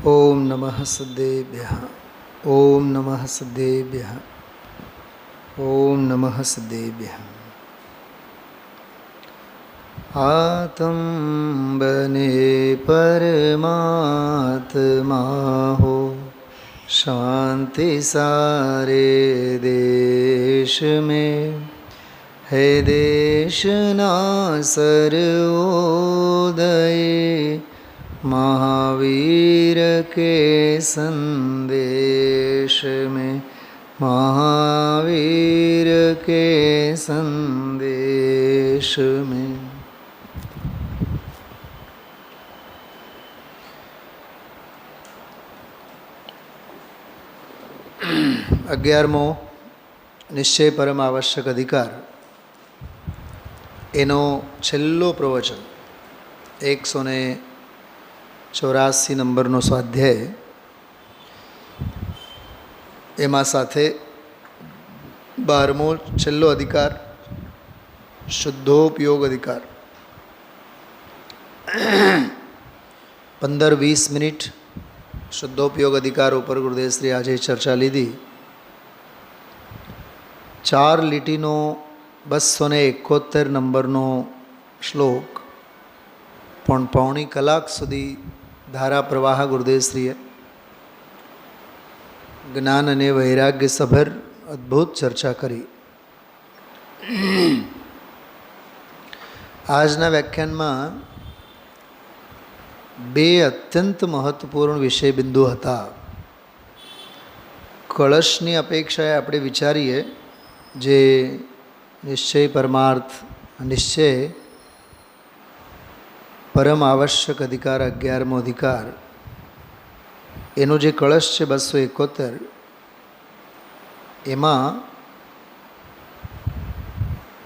ओम नमः सिद्धेभ्यः। ओम नमः सिद्धेभ्यः। ओम नमः सिद्धेभ्यः। आत्म बने परमात्मा हो, शांति सारे देश में है। देश ना सर्वोदय महावीर के संदेश में, महावीर के संदेश में। अगियारमो निश्चय परम आवश्यक अधिकार एनो छेल्लो प्रवचन 184 नंबरनो स्वाध्याय एमा साथे 12मो छेल्लो अधिकार शुद्धोपयोग अधिकार 15-20 मिनिट शुद्धोपयोग अधिकारों पर गुरुदेव श्री आज चर्चा लीधी। 4 લીટીનો 271 નંબરનો શ્લોક પણ પૌણી કલાક સુધી ધારા પ્રવાહ ગુરુદેવશ્રીએ જ્ઞાન અને વૈરાગ્ય સભર અદ્ભુત ચર્ચા કરી। આજના વ્યાખ્યાનમાં 2 અત્યંત મહત્વપૂર્ણ વિષય બિંદુ હતા। કળશની અપેક્ષાએ આપણે વિચારીએ જે નિશ્ચય પરમાર્થ નિશ્ચય પરમ આવશ્યક અધિકાર 11મો અધિકાર એનો જે કળશ છે 271 એમાં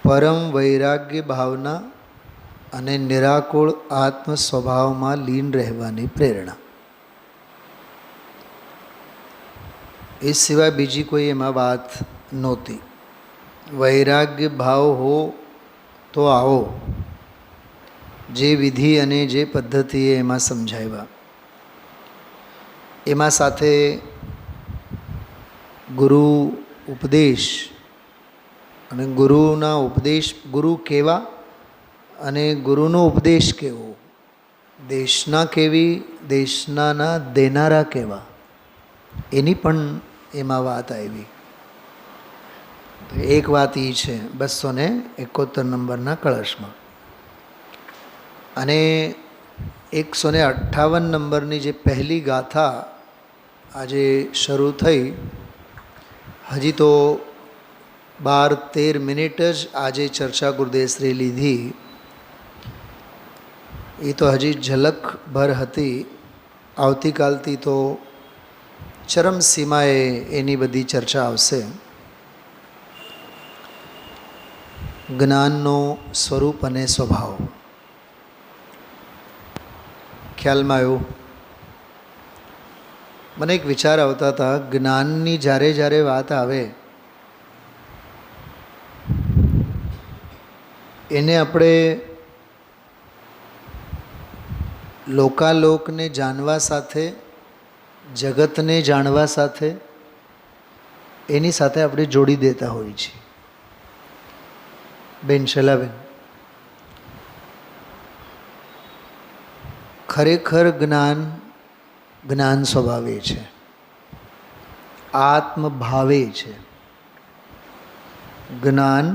પરમ વૈરાગ્ય ભાવના અને નિરાકુળ આત્મ સ્વભાવમાં લીન રહેવાની પ્રેરણા, એ સિવાય બીજી કોઈ એમાં વાત નહોતી। વૈરાગ્ય ભાવ હો તો આવો, જે વિધિ અને જે પદ્ધતિએ એમાં સમજાવ્યા, એમાં સાથે ગુરુ ઉપદેશ અને ગુરુના ઉપદેશ, ગુરુ કેવા અને ગુરુનો ઉપદેશ કેવો, દેશના કેવી, દેશનાના દેનારા કેવા, એની પણ એમાં વાત આવી। એક વાત એ છે 271 નંબરના કળશમાં, અને 158 નંબરની જે પહેલી ગાથા આજે શરૂ થઈ, હજી તો 12-13 મિનિટ જ આજે ચર્ચા ગુરુદેવશ્રી લીધી, એ તો હજી ઝલક ભર હતી। આવતીકાલથી તો ચરમસીમાએ એની બધી ચર્ચા આવશે। જ્ઞાનનો સ્વરૂપ અને સ્વભાવ ખ્યાલમાં આવ્યું। મને એક વિચાર આવતા હતા, જ્ઞાનની જ્યારે જ્યારે વાત આવે એને આપણે લોકાલોકને જાણવા સાથે, જગતને જાણવા સાથે, એની સાથે આપણે જોડી દેતા હોઈએ છીએ। બેન શૈલાબેન, ખરેખર જ્ઞાન જ્ઞાન સ્વભાવે છે, આત્મભાવે છે। જ્ઞાન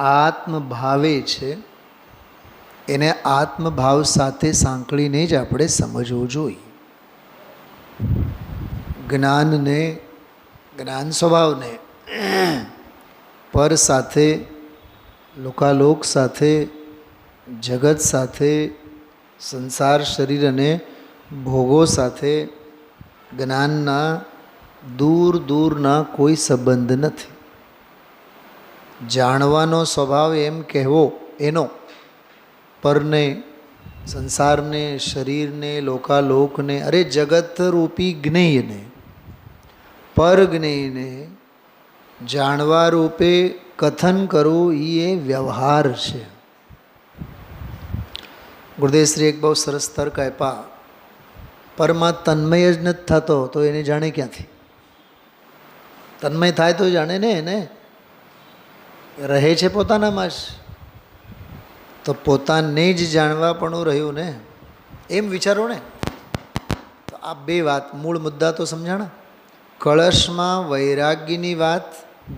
આત્મભાવે છે, એને આત્મભાવ સાથે સાંકળીને જ આપણે સમજવું જોઈએ। જ્ઞાનને, જ્ઞાન સ્વભાવને પર સાથે, લોકાલોક સાથે, જગત સાથે, સંસાર શરીર અને ભોગો સાથે જ્ઞાનના દૂર દૂરના કોઈ સંબંધ નથી। જાણવાનો સ્વભાવ એમ કહેવો એનો, પરને, સંસારને, શરીરને, લોકાલોકને, અરે જગતરૂપી જ્ઞેયને, પર જ્ઞેયને જાણવા રૂપે કથન કરવું એ વ્યવહાર છે। ગુરુદેવશ્રી એક બહુ સરસ તર્ક આપ્યા। પરમાં તન્મય જ નથી થતો તો એને જાણે ક્યાંથી? તન્મય થાય તો જાણે ને. એને રહે છે પોતાનામાં જ, તો પોતાને જ જાણવા પણ રહ્યું ને, એમ વિચારો ને. તો આ બે વાત, મૂળ મુદ્દા તો સમજાણા. કળશમાં વૈરાગ્યની વાત,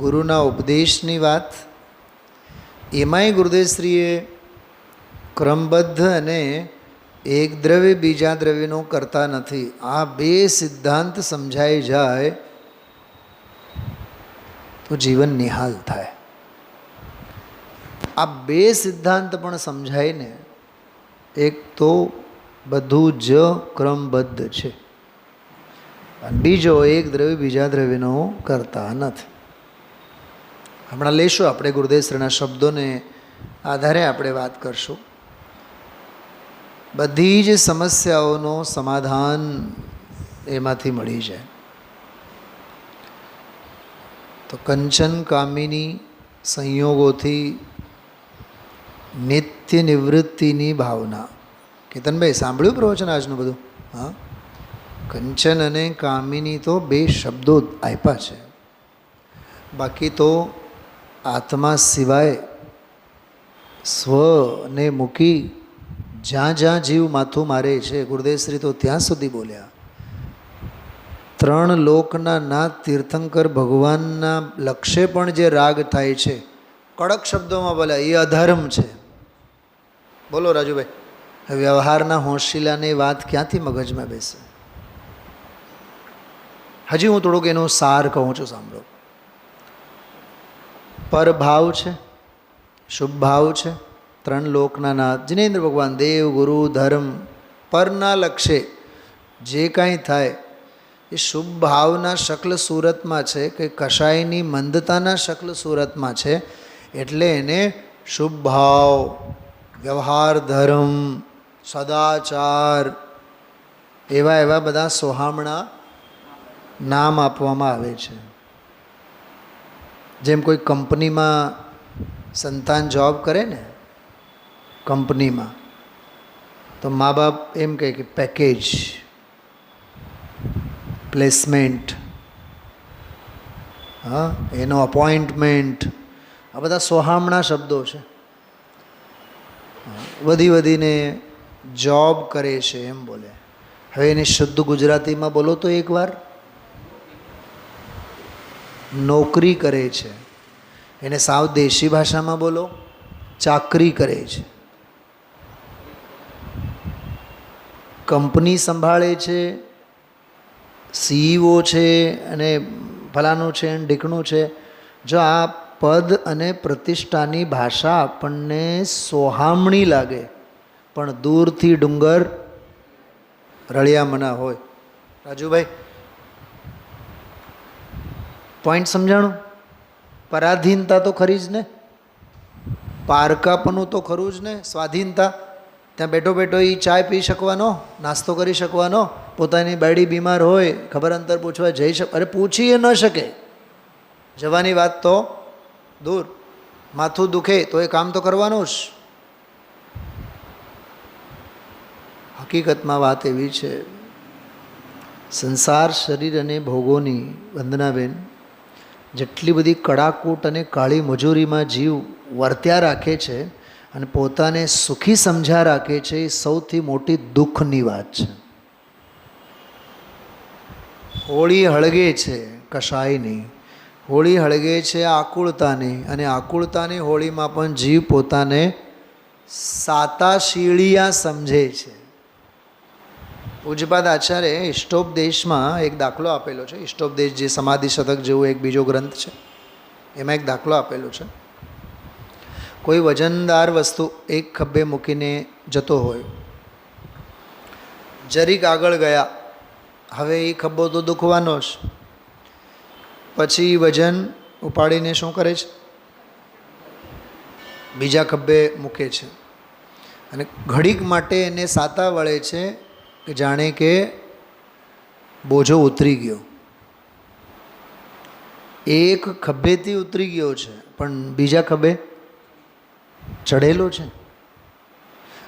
ગુરુના ઉપદેશની વાત, એમાંય ગુરુદેવશ્રીએ ક્રમબદ્ધ અને એક દ્રવ્ય બીજા દ્રવ્યનો કરતા નથી. આ બે સિદ્ધાંત સમજાઈ જાય તો જીવન નિહાલ થાય. આ બે સિદ્ધાંત પણ સમજાય ને, એક તો બધું જ ક્રમબદ્ધ છે, અને બીજો એક દ્રવ્ય બીજા દ્રવ્યનો કરતા નથી. હમણાં લેશું આપણે ગુરુદેવશ્રીના શબ્દોને આધારે આપણે વાત કરશું. બધી જ સમસ્યાઓનો સમાધાન એમાંથી મળી જાય. તો કંચન કામિની સંયોગોથી નિત્ય નિવૃત્તિની ભાવના. કેતનભાઈ સાંભળ્યું પ્રવચન આજનું બધું? હા, કંચન અને કામિની તો બે શબ્દો આપ્યા છે, બાકી તો આત્મા સિવાય સ્વને મૂકી જ્યાં જ્યાં જીવ માથું મારે છે, ગુરુદેવશ્રી તો ત્યાં સુધી બોલ્યા. ત્રણ લોકના નાથ તીર્થંકર ભગવાનના લક્ષ્ય પણ જે રાગ થાય છે, કડક શબ્દોમાં બોલ્યા, એ અધર્મ છે. બોલો રાજુભાઈ, વ્યવહારના હોંશિલાની વાત ક્યાંથી મગજમાં બેસે? હજી હું થોડુંક એનો સાર કહું છું, સાંભળો. પરભાવ છે, શુભ ભાવ છે, ત્રણ લોકના નાથ જિનેન્દ્ર ભગવાન, દેવ, ગુરુ, ધર્મ, પરના લક્ષ્ય જે કાંઈ થાય એ શુભ ભાવના શકલ સુરતમાં છે કે કશાયની મંદતાના શકલ સુરતમાં છે, એટલે એને શુભ ભાવ, વ્યવહાર ધર્મ, સદાચાર, એવા એવા બધા સોહામણા નામ આપવામાં આવે છે. જેમ કોઈ કંપનીમાં સંતાન જોબ કરે ને, કંપનીમાં, તો મા બાપ એમ કહે કે પેકેજ, પ્લેસમેન્ટ, હા, એનો અપોઇન્ટમેન્ટ, આ બધા સોહામણા શબ્દો છે. વધી વધીને જોબ કરે છે એમ બોલે. હવે એને શુદ્ધ ગુજરાતીમાં બોલો તો એકવાર, નોકરી કરે છે. એને સાવ દેશી ભાષામાં બોલો, ચાકરી કરે છે. કંપની સંભાળે છે, સીઈઓ છે, અને ફલાણું છે, ઢીકણું છે. જો આ પદ અને પ્રતિષ્ઠાની ભાષા આપણને સોહામણી લાગે, પણ દૂરથી ડુંગર રળિયામણા હોય. રાજુભાઈ, પોઈન્ટ સમજાણું? પરાધીનતા તો ખરી જ ને, પારકાપનું તો ખરું જ ને. સ્વાધીનતા, ત્યાં બેઠો બેઠો એ ચાય પી શકવાનો, નાસ્તો કરી શકવાનો, પોતાની બાયડી બીમાર હોય ખબર અંતર પૂછવા જઈ શકે, અરે પૂછી ન શકે, જવાની વાત તો દૂર. માથું દુખે તો એ કામ તો કરવાનું જ. હકીકતમાં વાત એવી છે, સંસાર, શરીર અને ભોગોની, વંદનાબેન, જેટલી બધી કડાકૂટ અને કાળી મજૂરીમાં જીવ વર્ત્યા રાખે છે અને પોતાને સુખી સમજ્યા રાખે છે, એ સૌથી મોટી દુઃખની વાત છે. હોળી હળગે છે કશાયની, હોળી હળગે છે આકુળતાની, અને આકુળતાની હોળીમાં પણ જીવ પોતાને સાતા શીળિયા સમજે છે. પૂજ્યપાદ આચાર્ય ઇષ્ટોપદેશમાં એક દાખલો આપેલો છે. ઇષ્ટોપદેશ જે સમાધિ શતક જેવો એક બીજો ગ્રંથ છે, એમાં એક દાખલો આપેલો છે. કોઈ વજનદાર વસ્તુ એક ખભે મૂકીને જતો હોય, જરીક આગળ ગયા, હવે એ ખભો તો દુખવાનો જ, પછી વજન ઉપાડીને શું કરે છે? બીજા ખભે મૂકે છે, અને ઘડીક માટે એને સાતા વળે છે કે જાણે કે બોજો ઉતરી ગયો. એક ખભેથી ઉતરી ગયો છે, પણ બીજા ખભે ચડેલો છે.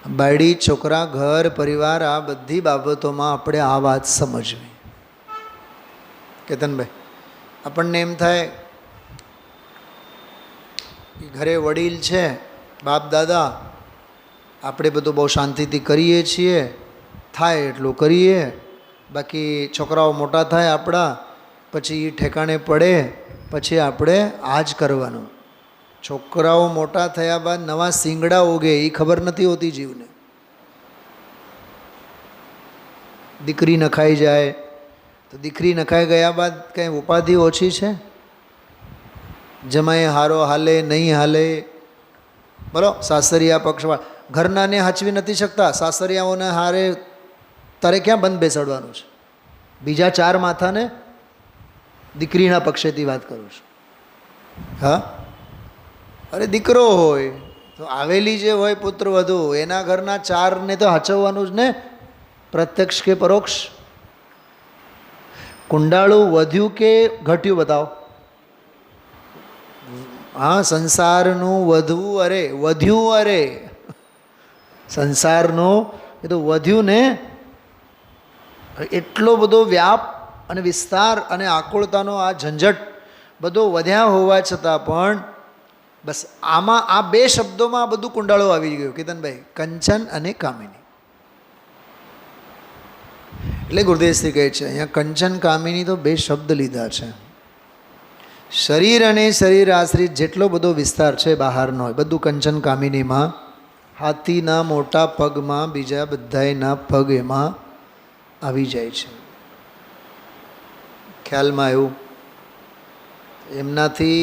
બાયડી, છોકરા, ઘર, પરિવાર, આ બધી બાબતોમાં આપણે આ વાત સમજવી. કેતનભાઈ, આપણને એમ થાય કે ઘરે વડીલ છે, બાપ દાદા, આપણે બધું બહુ શાંતિથી કરીએ છીએ, થાય એટલું કરીએ, બાકી છોકરાઓ મોટા થાય આપણા, પછી એ ઠેકાણે પડે, પછી આપણે આ જ કરવાનું. છોકરાઓ મોટા થયા બાદ નવા શિંગડા ઉગે એ ખબર નથી હોતી જીવને. દીકરી નખાઈ જાય તો દીકરી નખાઈ ગયા બાદ કંઈ ઉપાધિ ઓછી છે? જમાઈ હારો હાલે નહીં હાલે, બોલો. સાસરિયા પક્ષવાળા ઘરનાને હાચવી નથી શકતા, સાસરિયાઓને હારે તારે ક્યાં બંધ બેસાડવાનું છે? બીજા 4 માથાને દીકરીના પક્ષેથી વાત કરું છું. હા, અરે દીકરો હોય તો આવેલી જે હોય પુત્ર વધુ, એના ઘરના 4ને તો હાચવવાનું જ ને, પ્રત્યક્ષ કે પરોક્ષ. કુંડાળું વધ્યું કે ઘટ્યું બતાવો? હા, સંસારનું વધવું, અરે વધ્યું, અરે સંસારનું એ તો વધ્યું ને. એટલો બધો વ્યાપ અને વિસ્તાર અને આકુળતાનો આ ઝંઝટ બધો વધ્યા હોવા છતાં પણ બસ આમાં આ 2 શબ્દોમાં આ બધું કુંડાળો આવી ગયું. કેતનભાઈ, કંચન અને કામિની. એટલે ગુરુદેવશ્રી કહે છે અહીંયા કંચન કામિની તો 2 શબ્દ લીધા છે. શરીર અને શરીર આશ્રિત જેટલો બધો વિસ્તાર છે બહારનો, બધું કંચન કામિનીમાં. હાથીના મોટા પગમાં બીજા બધાયના પગ એમાં આવી જાય છે. ખ્યાલમાં આવ્યું? એમનાથી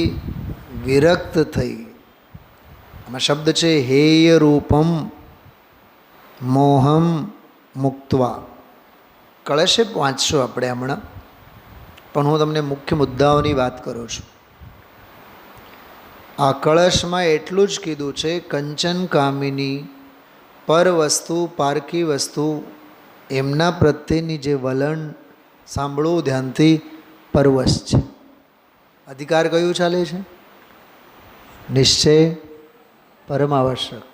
વિરક્ત થઈ. આમાં શબ્દ છે હેય રૂપમ મોહમ મુક્તવા. કળશે વાંચશું આપણે હમણાં, પણ હું તમને મુખ્ય મુદ્દાઓની વાત કરું છું. આ કળશમાં એટલું જ કીધું છે કંચન કામિની, પર વસ્તુ, પારકી વસ્તુ, એમના પ્રત્યેની જે વલણ સાંભળવું ધ્યાનથી, પરવશ છે. અધિકાર કયું ચાલે છે? નિશ્ચય પરમાવશ્યક.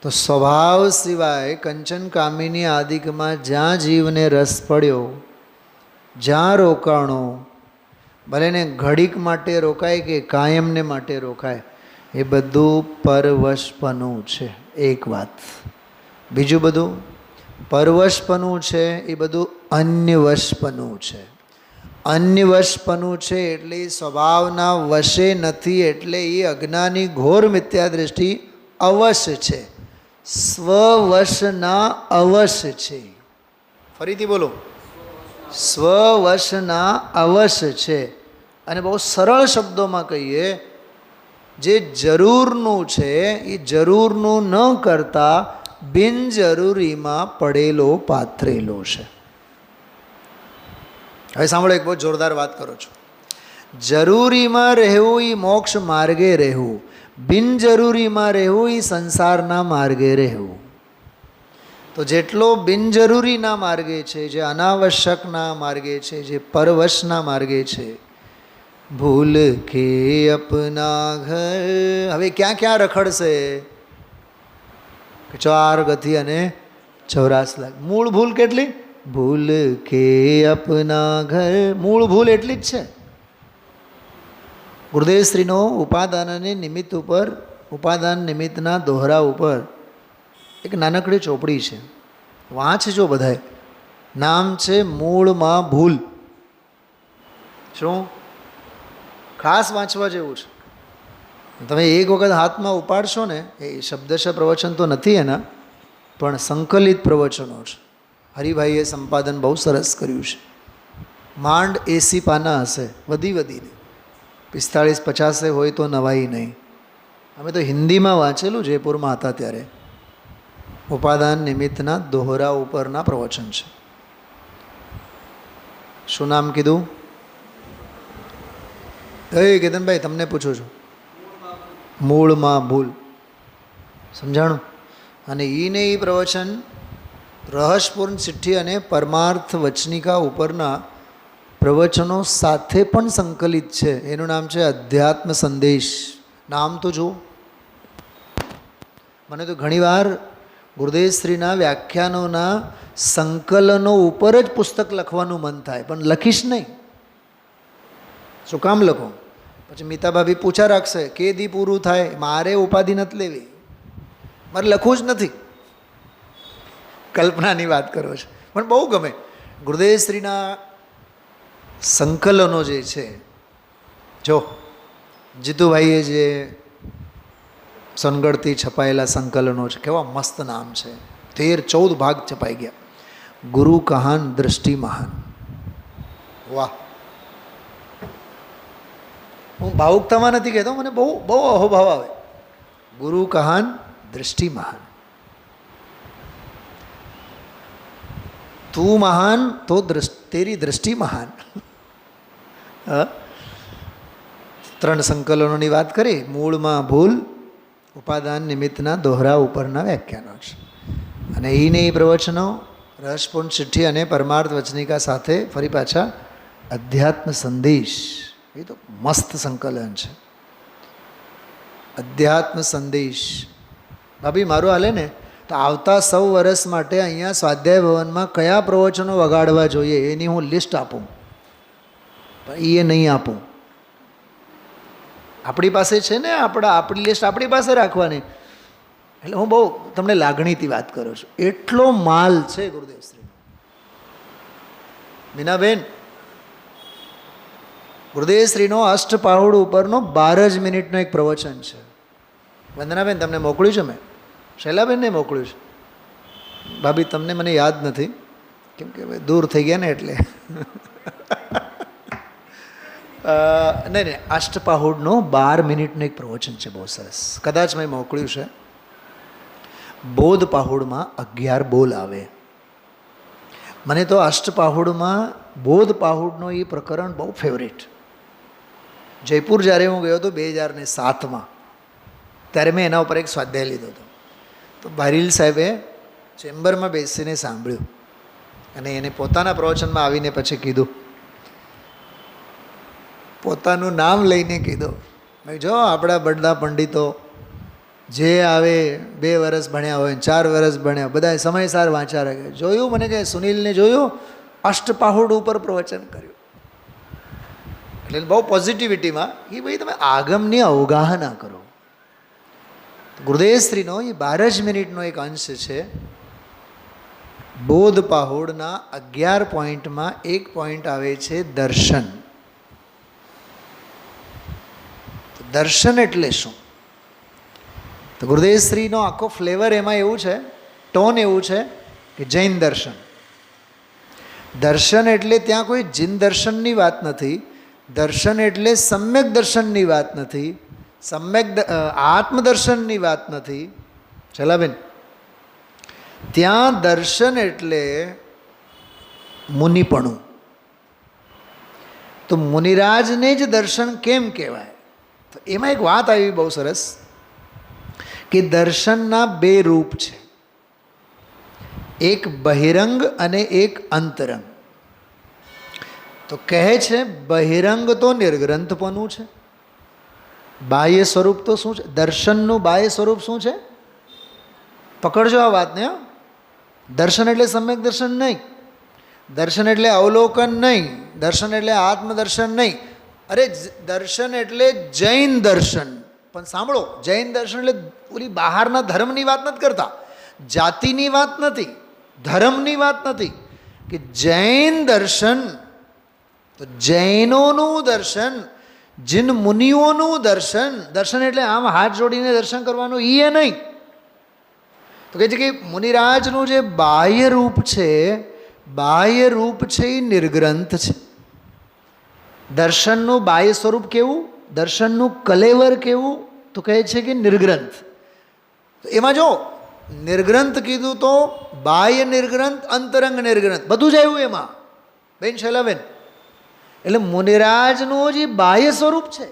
તો સ્વભાવ સિવાય કંચન કામિની આદિકમાં જ્યાં જીવને રસ પડ્યો, જ્યાં રોકાણો, ભલે ને ઘડીક માટે રોકાય કે કાયમને માટે રોકાય, એ બધું પરવશપણું છે. એક વાત. બીજું બધું પરવશપણું છે એ બધું અન્યવશપણું છે. અન્યવશપણું છે એટલે સ્વભાવના વશે નથી, એટલે એ અજ્ઞાની ઘોર મિથ્યા દૃષ્ટિ અવશ છે, સ્વવશના અવશ છે. ફરીથી બોલો, સ્વવશના અવશ છે. અને બહુ સરળ શબ્દોમાં કહીએ, જે જરૂરનું છે એ જરૂરનું ન કરતા બિનજરૂરીમાં પડેલો પાથરેલો છે. હવે સાંભળો, એક બહુ જોરદાર વાત કરું છું. જરૂરીમાં રહેવું એ મોક્ષ માર્ગે રહેવું, બિનજરૂરીમાં રહેવું એ સંસારના માર્ગે રહેવું. તો જેટલો બિનજરૂરીના માર્ગે છે, જે અનાવશ્યકના માર્ગે છે, જે પરવશના માર્ગે છે, ભૂલ કે અપના ઘર. હવે ક્યાં ક્યાં રખડશે? 4 ગતિ અને 84 લાખ. મૂળ ભૂલ કેટલી? ભૂલ કે અપના ઘર. મૂળ ભૂલ એટલી જ છે. ગુરુદેવશ્રીનો ઉપાદાનને નિમિત્ત ઉપર, ઉપાદાન નિમિત્તના દોહરા ઉપર એક નાનકડી ચોપડી છે, વાંચજો બધાએ. નામ છે મૂળમાં ભૂલ. શું? ખાસ વાંચવા જેવું છે. તમે એક વખત હાથમાં ઉપાડશો ને, એ શબ્દશ પ્રવચન તો નથી એના, પણ સંકલિત પ્રવચનો છે. હરિભાઈએ સંપાદન બહુ સરસ કર્યું છે. માંડ 80 પાના હશે, વધીને 45-50 હોય તો નવાઈ નહીં. અમે તો હિન્દીમાં વાંચેલું, જયપુરમાં હતા ત્યારે. ઉપાદાન નિમિત્તના દોહરા ઉપરના પ્રવચન છે. શું નામ કીધું? કેતનભાઈ, તમને પૂછું છું. મૂળમાં ભૂલ. સમજાણું? અને ઈને એ પ્રવચન રહસ્યપૂર્ણ ચિઠ્ઠી અને પરમાર્થ વચનિકા ઉપરના પ્રવચનો સાથે પણ સંકલિત છે. એનું નામ છે અધ્યાત્મ સંદેશ. નામ તો જુઓ. મને તો ઘણીવાર ગુરુદેવશ્રીના વ્યાખ્યાનોના સંકલનો ઉપર જ પુસ્તક લખવાનું મન થાય, પણ લખીશ નહીં. શું કામ લખું? પછી મીતા ભાભી પૂછા રાખશે કે દી પૂરું થાય. મારે ઉપાધિ નથી લેવી, મારે લખવું જ નથી. કલ્પનાની વાત કરો છો, પણ બહુ ગમે ગુરુદેવશ્રીના સંકલનો જે છે. જો જીતુભાઈએ જે સોનગઢથી છપાયેલા સંકલનો છે, કેવા મસ્ત નામ છે. 13-14 ભાગ છપાઈ ગયા. ગુરુ કહાન દૃષ્ટિ મહાન. વાહ! હું ભાવુકતામાં નથી કહેતો, મને બહુ બહુ અહોભાવ આવે. ગુરુ કહાન દૃષ્ટિ મહાન. તું મહાન તો તેરી દૃષ્ટિ મહાન. 3 સંકલનોની વાત કરી. મૂળમાં ભૂલ, ઉપાદાન નિમિત્તના દોહરા ઉપરના વ્યાખ્યાનો છે. અને એ પ્રવચનો રહસ્યપૂર્ણ ચિઠ્ઠી અને પરમાર્થ વચનિકા સાથે ફરી પાછા અધ્યાત્મ સંદેશ. એ તો મસ્ત સંકલન છે. અધ્યાત્મ સંદેશ. ભાભી મારું હાલે ને તો આવતા 100 વર્ષ માટે અહીંયા સ્વાધ્યાય ભવનમાં કયા પ્રવચનો વગાડવા જોઈએ એની હું લિસ્ટ આપું, પણ એ નહીં આપું. આપણી પાસે છે ને, આપણી લિસ્ટ આપણી પાસે રાખવાની. એટલે હું બહુ તમને લાગણીથી વાત કરું છું. એટલો માલ છે ગુરુદેવશ્રી. મીનાબેન, ગુરુદેવશ્રીનો અષ્ટપાહુડ ઉપરનો 12 જ મિનિટનો એક પ્રવચન છે. વંદનાબેન તમને મોકલ્યું છે, મેં શૈલાબેનને મોકલ્યું છે. ભાભી તમને મને યાદ નથી, કેમ કે દૂર થઈ ગયા ને એટલે. નહીં, અષ્ટપાહુડનો 12 મિનિટનું એક પ્રવચન છે, બહુ સરસ. કદાચ મેં મોકલ્યું છે. બોધ પાહુડમાં 11 બોલ આવે. મને તો અષ્ટપાહુડમાં બોધ પાહુડનો એ પ્રકરણ બહુ ફેવરેટ. જયપુર જ્યારે હું ગયો હતો 2007માં, ત્યારે મેં એના ઉપર એક સ્વાધ્યાય લીધો હતો. તો ભારીલ સાહેબે ચેમ્બરમાં બેસીને સાંભળ્યું અને એને પોતાના પ્રવચનમાં આવીને પછી કીધું, પોતાનું નામ લઈને કીધું, મેં જો આપણા બળદા પંડિતો જે આવે 2 વર્ષ ભણ્યા હોય, 4 વર્ષ ભણ્યા, બધા સમયસાર વાંચા રાખે. જોયું, મને કહે સુનિલને જોયું, અષ્ટપાહુડ ઉપર પ્રવચન કર્યું. એટલે બહુ પોઝિટિવિટીમાં કે ભાઈ તમે આગમની અવગાહના કરો. ગુરુદેવશ્રીનો એ 12 જ મિનિટનો એક અંશ છે. બોધ પાહુડના 11 પોઈન્ટમાં એક પોઈન્ટ આવે છે દર્શન. દર્શન એટલે શું? તો ગુરુદેવશ્રીનો આખો ફ્લેવર એમાં એવું છે, ટોન એવું છે કે જૈન દર્શન. દર્શન એટલે ત્યાં કોઈ જીન દર્શનની વાત નથી. દર્શન એટલે સમ્યક દર્શનની વાત નથી. સમ્યક આત્મદર્શનની વાત નથી. ચલાબેન, ત્યાં દર્શન એટલે મુનિપણું. તો મુનિરાજને જ દર્શન કેમ કહેવાય? તો એમાં એક વાત આવી બહુ સરસ કે દર્શનના 2 રૂપ છે, એક બહિરંગ અને એક અંતરંગ. તો કહે છે બહિરંગ તો નિર્ગ્રંથપણું છે. બાહ્ય સ્વરૂપ તો શું છે? દર્શનનું બાહ્ય સ્વરૂપ શું છે? પકડજો આ વાતને. દર્શન એટલે સમ્યક દર્શન નહીં, દર્શન એટલે અવલોકન નહીં, દર્શન એટલે આત્મદર્શન નહીં. અરે દર્શન એટલે જૈન દર્શન. પણ સાંભળો, જૈન દર્શન એટલે ઓલી બહારના ધર્મની વાત નથી કરતા, જાતિની વાત નથી, ધર્મની વાત નથી. કે જૈન દર્શન, તો જૈનોનું દર્શન, જીન મુનિઓનું દર્શન. દર્શન એટલે આમ હાથ જોડીને દર્શન કરવાનું એ નહીં. તો કહે છે કે મુનિરાજનું જે બાહ્ય રૂપ છે, બાહ્ય રૂપ છે એ નિર્ગ્રંથ છે. દર્શનનું બાહ્ય સ્વરૂપ કેવું? દર્શનનું કલેવર કેવું? તો કહે છે કે નિર્ગ્રંથ. તો એમાં જો નિર્ગ્રંથ કીધું તો બાહ્ય નિર્ગ્રંથ, અંતરંગ નિર્ગ્રંથ બધું જ આવ્યું એમાં, બેન શૈલાબેન. એટલે મુનિરાજનું જે બાહ્ય સ્વરૂપ છે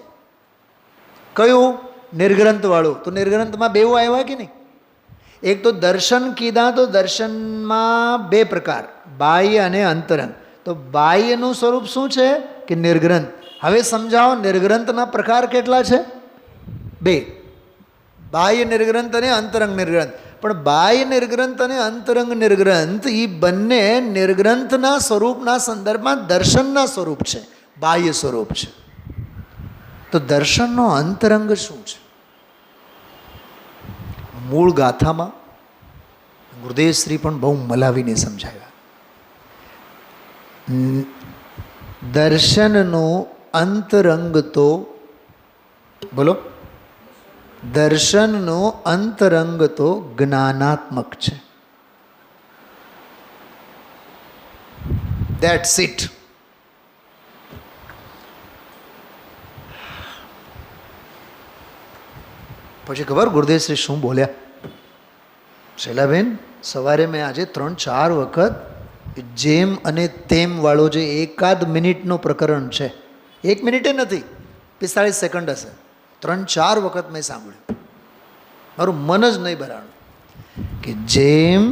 કયું? નિર્ગ્રંથવાળું. તો નિર્ગ્રંથમાં 2 આવ્યા કે નહીં? એક તો દર્શન કીધા, તો દર્શનમાં 2 પ્રકાર, બાહ્ય અને અંતરંગ. તો બાહ્યનું સ્વરૂપ શું છે કે નિર્ગ્રંથ. હવે સમજાવો નિર્ગ્રંથના પ્રકાર કેટલા છે? 2, બાહ્ય નિર્ગ્રંથ અને અંતરંગ નિર્ગ્રંથ. પણ બાહ્ય નિર્ગ્રંથ અને અંતરંગ નિર્ગ્રંથ એ બંને નિર્ગ્રંથના સ્વરૂપના સંદર્ભમાં દર્શનના સ્વરૂપ છે, બાહ્ય સ્વરૂપ છે. તો દર્શનનો અંતરંગ શું છે? મૂળ ગાથામાં ગુરુદેવશ્રી પણ બહુ મલાવીને સમજાવ્યા. દર્શનનો અંતરંગ તો બોલો, દર્શનનો અંતરંગ તો જ્ઞાનાત્મક છે. That's it. પછી ખબર ગુરુદેવશ્રી શું બોલ્યા? શૈલાબેન, સવારે મેં આજે 3-4 વખત જેમ અને તેમ વાળો જે એકાદ મિનિટનું પ્રકરણ છે, 1 મિનિટે નથી, 45 સેકન્ડ હશે, 3-4 વખત મેં સાંભળ્યું. મારું મન જ નહીં ભરાણું કે જેમ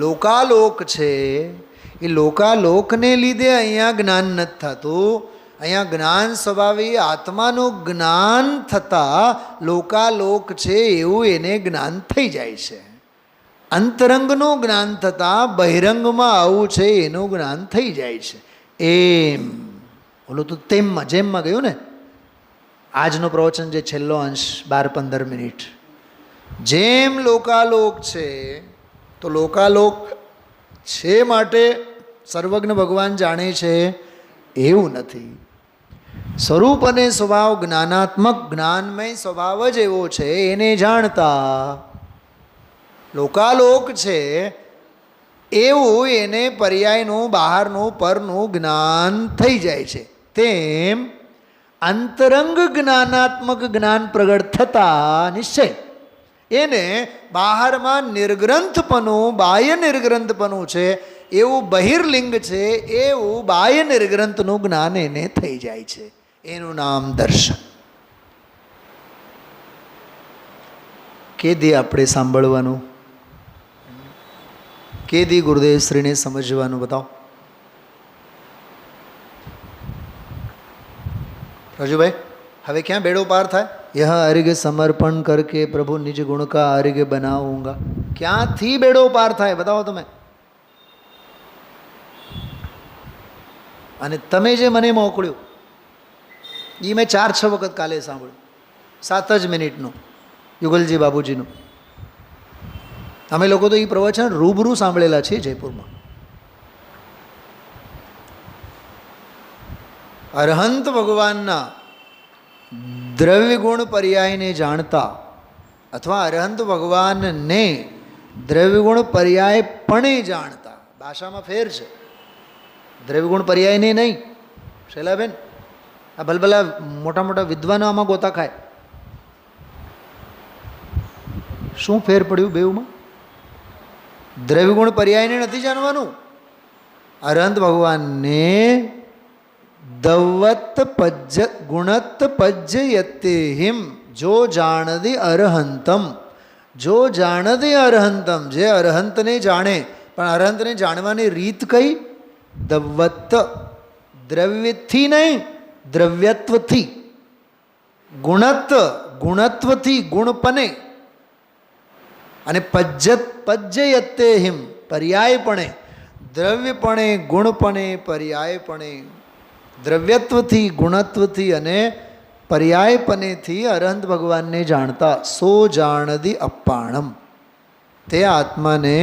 લોકાલોક છે એ લોકાલોકને લીધે અહીંયા જ્ઞાન નથી થતું, અહીંયા જ્ઞાન સ્વભાવી આત્માનું જ્ઞાન થતાં લોકાલોક છે એવું એને જ્ઞાન થઈ જાય છે. અંતરંગનું જ્ઞાન થતાં બહિરંગમાં આવું છે એનું જ્ઞાન થઈ જાય છે. એમ ઓલું તો તેમમાં જેમમાં ગયું ને. આજનું પ્રવચન જે છેલ્લો અંશ 12-15 મિનિટ, જેમ લોકાલોક છે તો લોકાલોક છે માટે સર્વજ્ઞ ભગવાન જાણે છે એવું નથી. સ્વરૂપ અને સ્વભાવ જ્ઞાનાત્મક જ્ઞાનમય સ્વભાવ જ એવો છે, એને જાણતા લોકાલોક છે એવું એને પર્યાયનું બહારનું પરનું જ્ઞાન થઈ જાય છે. તેમ અંતરંગ જ્ઞાનાત્મક જ્ઞાન પ્રગટ થતાં નિશ્ચય એને બહારમાં નિર્ગ્રંથપણું, બાહ્ય નિર્ગ્રંથપણું છે એવું બહિર્લિંગ છે એવું બાહ્ય નિર્ગ્રંથનું જ્ઞાન એને થઈ જાય છે. એનું નામ દર્શન. કેદી આપણે સાંભળવાનું, કેદી ગુરુદેવશ્રીને સમજવાનું, બતાવો રાજુભાઈ. હવે ક્યાં બેડો પાર થાય? यह अर्घ समर्पण करके प्रभु निज गुण का अर्घ बनाऊंगा. ક્યાંથી બેડો પાર થાય બતાવો તમે. અને તમે જે મને મોકલ્યું એ મેં 4-6 વખત કાલે સાંભળ્યું, 7 જ મિનિટનું યુગલજી બાબુજીનું. અમે લોકો તો એ પ્રવચન રૂબરૂ સાંભળેલા છે જયપુરમાં. અરહંત ભગવાનના દ્રવ્ય ગુણ પર્યાયને જાણતા અથવા અરહંત ભગવાનને દ્રવ્ય ગુણ પર્યાય પણ જાણતા. ભાષામાં ફેર છે, દ્રવ્ય ગુણ પર્યાયને નહીં. શૈલાબેન, આ ભલભલા મોટા મોટા વિદ્વાનો આમાં ગોતા ખાય. શું ફેર પડ્યું બેઉમાં? દ્રવ્ય ગુણ પર્યાયને નથી જાણવાનું. અરહંત ભગવાનને દવત પજ્જ ગુણત પજ્જયતે હિમ જો જાણદી અરહંતમ. જો જાણદી અરહંતમ, જે અરહંતને જાણે. પણ અરહંતને જાણવાની રીત કઈ? દવત, દ્રવ્યથી નહીં, દ્રવ્યત્વથી. ગુણત, ગુણત્વથી, ગુણપને. અને પજ્જયતે હિમ, પર્યાયપણે, દ્રવ્યપણે, ગુણપણે, પર્યાયપણે. દ્રવ્યત્વથી, ગુણત્વથી અને પર્યાયપનેથી અરહંત ભગવાનને જાણતા. સો જાણદી અપ્પાણમ, તે આત્માને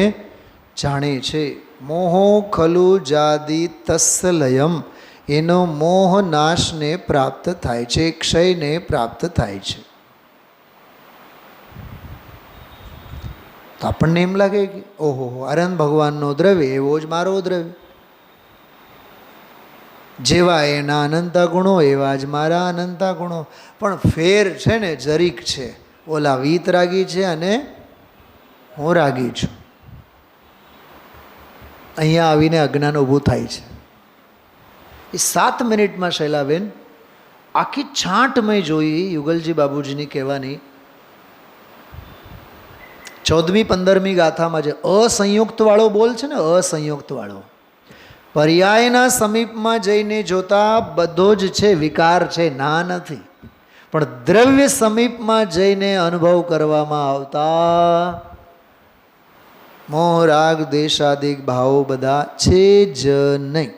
જાણે છે. મોહો ખલુ જાદી તસ્લયમ, એનો મોહ નાશને પ્રાપ્ત થાય છે, ક્ષયને પ્રાપ્ત થાય છે. તો આપણને એમ લાગે કે ઓહો, અરહંત ભગવાનનો દ્રવ્ય એવો જ મારો દ્રવ્ય, જેવા એના અનંતા ગુણો એવા જ મારા અનંતા ગુણો. પણ ફેર છે ને જરીક છે. ઓલા વીતરાગી છે અને હું રાગી છું. અહીંયા આવીને અજ્ઞાન ઊભું થાય છે. એ 7 મિનિટમાં શૈલાબેન આખી છાંટ મેં જોઈ યુગલજી બાબુજીની કહેવાની. 14મી 15મી ગાથામાં જે અસંયુક્તવાળો બોલ છે ને, અસંયુક્તવાળો, પર્યાયના સમીપમાં જઈને જોતા બધો જ છે, વિકાર છે, ના નથી. પણ દ્રવ્ય સમીપમાં જઈને અનુભવ કરવામાં આવતા મોહ રાગ દ્વેષાદિક ભાવો બધા છે જ નહીં.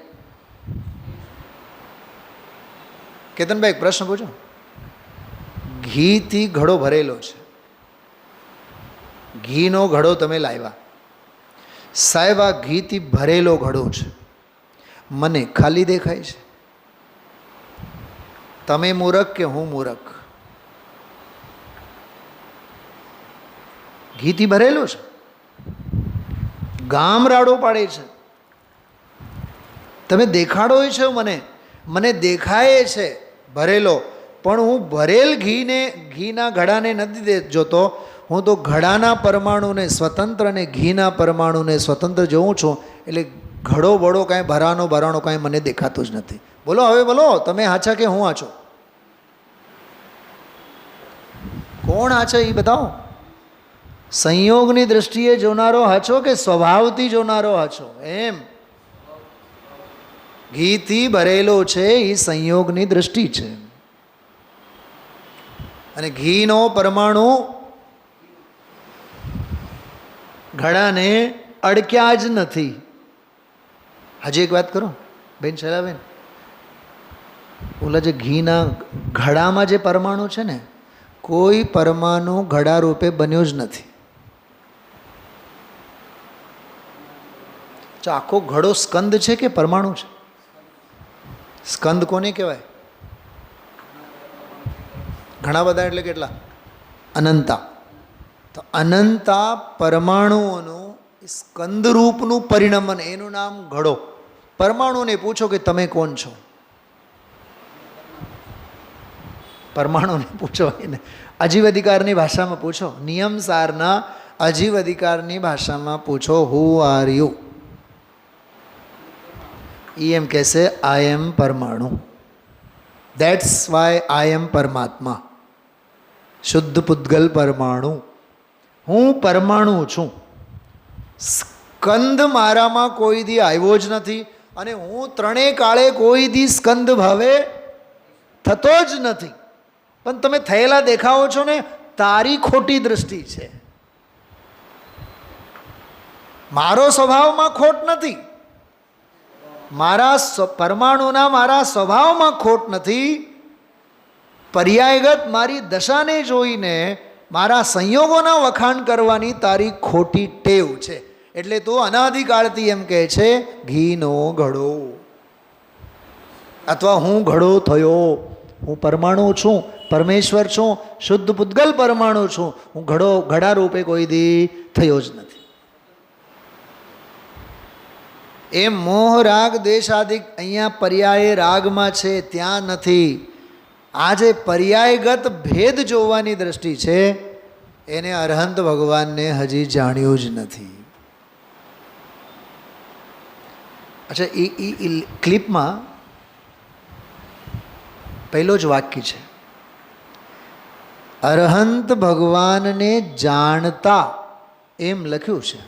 કેતનભાઈ એક પ્રશ્ન પૂછો. ઘીથી ઘડો ભરેલો છે, ઘીનો ઘડો તમે લાવ્યા, સાહેબ આ ઘીથી ભરેલો ઘડો છે, મને ખાલી દેખાય છે, તમે મૂરખ કે હું મૂરખ? ઘીથી ભરેલો છે, ગામ રાડો પાડે છે, તમે દેખાડો છે, મને દેખાય છે ભરેલો, પણ હું ભરેલ ઘીના ઘડાને નથી જોતો, હું તો ઘડાના પરમાણુને સ્વતંત્ર અને ઘીના પરમાણુને સ્વતંત્ર જોઉં છું. એટલે ઘડો બળો કાંઈ ભરાણો કાંઈ મને દેખાતું જ નથી. બોલો હવે બોલો, તમે હાચા કે હું હાચો? કોણ હાચા એ બતાવો. સંયોગની દૃષ્ટિએ જોનારો હાચો કે સ્વભાવથી જોનારો હાચો? એમ ઘીથી ભરેલો છે એ સંયોગની દૃષ્ટિ છે, અને ઘીનો પરમાણુ ઘડાને અડક્યા જ નથી. હજી એક વાત કરો બેન શૈલાબેન, ઓલા જે ઘીના ઘડામાં જે પરમાણુ છે ને, કોઈ પરમાણુ ઘડા રૂપે બન્યો જ નથી. આખો ઘડો સ્કંદ છે કે પરમાણુ છે? સ્કંદ કોને કહેવાય? ઘણા બધા એટલે કેટલા? અનંતા. તો અનંતા પરમાણુઓનું સ્કંદરૂપનું પરિણમન, એનું નામ ઘડો. પરમાણુને પૂછો કે તમે કોણ છો? પરમાણુને પૂછો, એને અજીવ અધિકારની ભાષામાં પૂછો, નિયમસારના અજીવ અધિકારની ભાષામાં પૂછો, હુ આર યુ? એ એમ કહેશે આઈ એમ પરમાણુ. દેટ્સ વાય આઈ એમ પરમાત્મા, શુદ્ધ પૂતગલ પરમાણુ. હું પરમાણુ છું. સ્કંદ મારામાં કોઈ દી આવ્યો જ નથી, અને હું ત્રણેય કાળે કોઈ દી સ્કંદ ભાવે થતો જ નથી. પણ તમે થયેલા દેખાવો છો ને, તારી ખોટી દૃષ્ટિ છે. મારો સ્વભાવમાં ખોટ નથી, મારા પરમાણુના મારા સ્વભાવમાં ખોટ નથી. પર્યાયગત મારી દશાને જોઈને મારા સંયોગોના વખાણ કરવાની તારી ખોટી ટેવ છે. એટલે તો અનાદિકાળથી એમ કહે છે ઘીનો ઘડો, અથવા હું ઘડો થયો. હું પરમાણુ છું, પરમેશ્વર છું, શુદ્ધ પૂતગલ પરમાણુ છું. હું ઘડા રૂપે કોઈ દી થયો જ નથી. એમ મોહ રાગ દ્વેષાદિક અહીંયા પર્યાય રાગમાં છે, ત્યાં નથી. આ જે પર્યાયગત ભેદ જોવાની દ્રષ્ટિ છે, એને અરહંત ભગવાનને હજી જાણ્યું જ નથી. અચ્છા, એ ક્લિપમાં પહેલો જ વાક્ય છે, અરહંત ભગવાનને જાણતા એમ લખ્યું છે.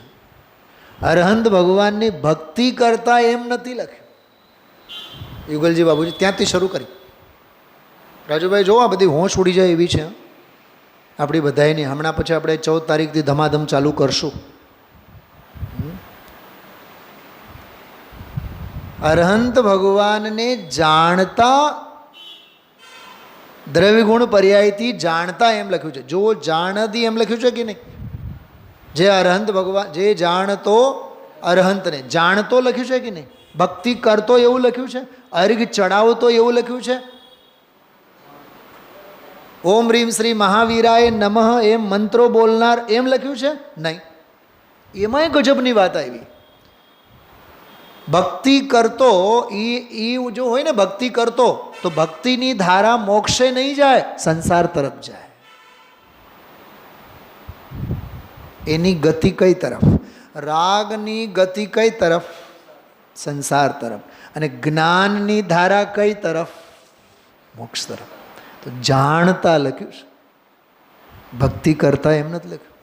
અરહંત ભગવાનની ભક્તિ કરતા એમ નથી લખ્યું. યુગલજી બાબુજી ત્યાંથી શરૂ કરી. રાજુભાઈ જો, આ બધી હોશ ઉડી જાય એવી છે આપણી બધાયની. હમણાં પછી આપણે 14 તારીખથી ધમાધમ ચાલુ કરશું. અરહંત ભગવાનને જાણતા, દ્રવ્યગુણ પર્યાયથી જાણતા એમ લખ્યું છે. જો જાણતી એમ લખ્યું છે કે નહીં? જે અરહંત ભગવાન, જે જાણતો અરહંતને જાણતો લખ્યું છે કે નહીં? ભક્તિ કરતો એવું લખ્યું છે? અર્ઘ ચડાવતો એવું લખ્યું છે? ઓમ રીમ શ્રી મહાવીરાય નમઃ એમ મંત્રો બોલનાર એમ લખ્યું છે? નહીં. એમાંય ગજબની વાત આવી. ભક્તિ કરતો એ જો હોય ને, ભક્તિ કરતો, તો ભક્તિની ધારા મોક્ષે નહીં જાય, સંસાર તરફ જાય. એની ગતિ કઈ તરફ? રાગની ગતિ કઈ તરફ? સંસાર તરફ. અને જ્ઞાનની ધારા કઈ તરફ? મોક્ષ તરફ. તો જાણતા લખ્યું છે, ભક્તિ કરતા એમ નથી લખ્યું.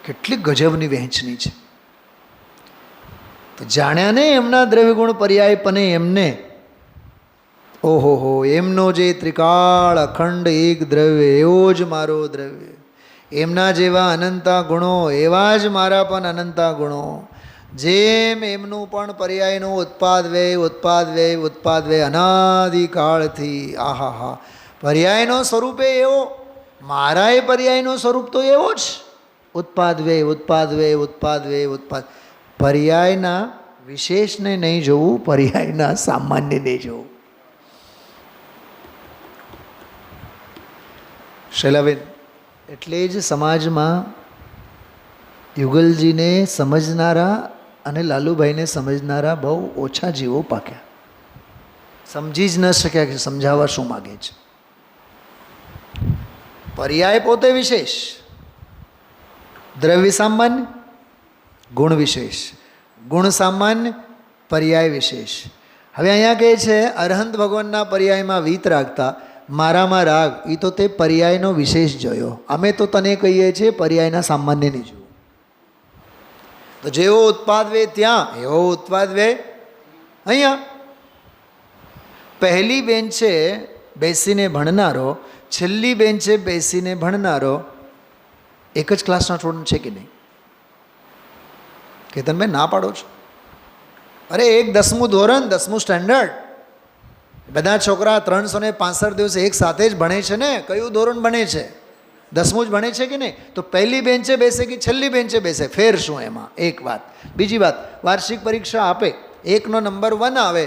કેટલી ગજબની વહેંચણી છે. તો જાણ્યા ને એમના દ્રવ્યગુણ પર્યાયપને એમને, ઓહો હો, એમનો જે ત્રિકાળ અખંડ એક દ્રવ્ય એવો જ મારો દ્રવ્ય, એમના જેવા અનંતા ગુણો એવા જ મારા પણ અનંતા ગુણો. જેમ એમનું પણ પર્યાયનું ઉત્પાદ વ્યય અનાદિકાળથી. આહા હા, પર્યાયનો સ્વરૂપે એવો, મારાએ પર્યાયનો સ્વરૂપ તો એવો જ. ઉત્પાદ વ્યય. પર્યાયના વિશેષને નહીં જોવું, પર્યાયના સામાન્યને જોવું. શૈલાબેન, એટલે જ સમાજમાં યુગલજીને સમજનારા અને લાલુભાઈને સમજનારા બહુ ઓછા જીવો પાક્યા. સમજી જ ન શક્યા કે સમજાવવા શું માગે છે. પર્યાય પોતે વિશેષ, દ્રવ્ય સામાન્ય, ગુણ વિશેષ, ગુણ સામાન્ય, પર્યાય વિશેષ. હવે અહીંયા કહે છે અરહંત ભગવાનના પર્યાયમાં વીત રાખતા, મારામાં રાગ, એ તો તે પર્યાયનો વિશેષ જોયો. અમે તો તને કહીએ છીએ પર્યાયના સામાન્યની જુઓ. તો જેવો ઉત્પાદ વે ત્યાં એવો ઉત્પાદ વે અહીંયા. પહેલી બેન્ચે બેસીને ભણનારો, છેલ્લી બેન્ચે બેસીને ભણનારો એક જ ક્લાસના સ્ટુડન્ટ છે કે નહીં? કેતનભાઈ ના પાડો છો? અરે એક 10મું ધોરણ, 10મું સ્ટેન્ડર્ડ, બધા છોકરા 365 દિવસ એક સાથે જ ભણે છે ને. કયું ધોરણ ભણે છે? 10મું જ ભણે છે કે નહીં? તો પહેલી બેન્ચે બેસે કે છેલ્લી બેન્ચે બેસે, ફેર શું એમાં? એક વાત. બીજી વાત, વાર્ષિક પરીક્ષા આપે, 1નો નંબર 1 આવે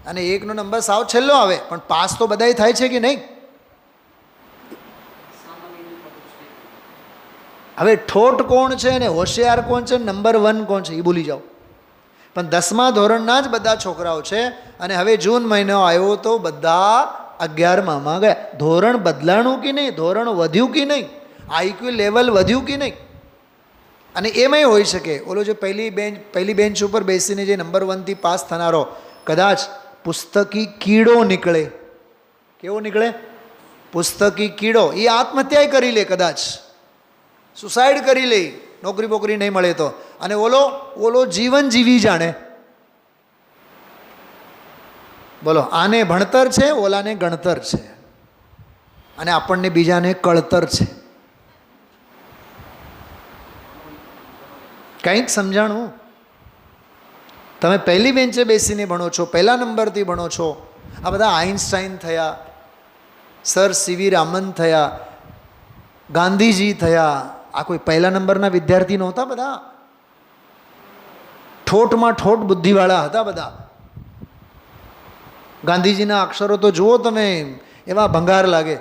અને 1નો નંબર સાવ છેલ્લો આવે, પણ પાસ તો બધાય થાય છે કે નહીં? હવે ઠોઠ કોણ છે અને હોશિયાર કોણ છે, નંબર 1 કોણ છે એ ભૂલી જાઓ. પણ 10મા ધોરણના જ બધા છોકરાઓ છે. અને હવે જૂન મહિનો આવ્યો તો બધા 11માં ગયા. ધોરણ બદલાણું કે નહીં? ધોરણ વધ્યું કે નહીં? આઈક્યુ લેવલ વધ્યું કે નહીં? અને એમાંય હોઈ શકે ઓલો જે પહેલી બેન્ચ ઉપર બેસીને જે નંબર 1થી પાસ થનારો કદાચ પુસ્તકી કીડો નીકળે. કેવો નીકળે? પુસ્તકી કીડો. એ આત્મહત્યા કરી લે, કદાચ સુસાઇડ કરી લે, નોકરી બોકરી નહીં મળે તો. અને ઓલો જીવન જીવી જાણે. બોલો, આને ભણતર છે, ઓલાને ગણતર છે, અને આપણને બીજાને કળતર છે. કંઈક સમજાણું? તમે પહેલી બેન્ચે બેસીને ભણો છો, પહેલા નંબરથી ભણો છો. આ બધા આઇન્સ્ટાઈન થયા, સર સીવી રામન થયા, ગાંધીજી થયા. આ કોઈ પહેલા નંબરના વિદ્યાર્થી નહોતા. બધા ઠોઠમાં ઠોઠ બુદ્ધિવાળા હતા બધા. ગાંધીજીના અક્ષરો તો જુઓ તમે, એવા ભંગાર લાગે.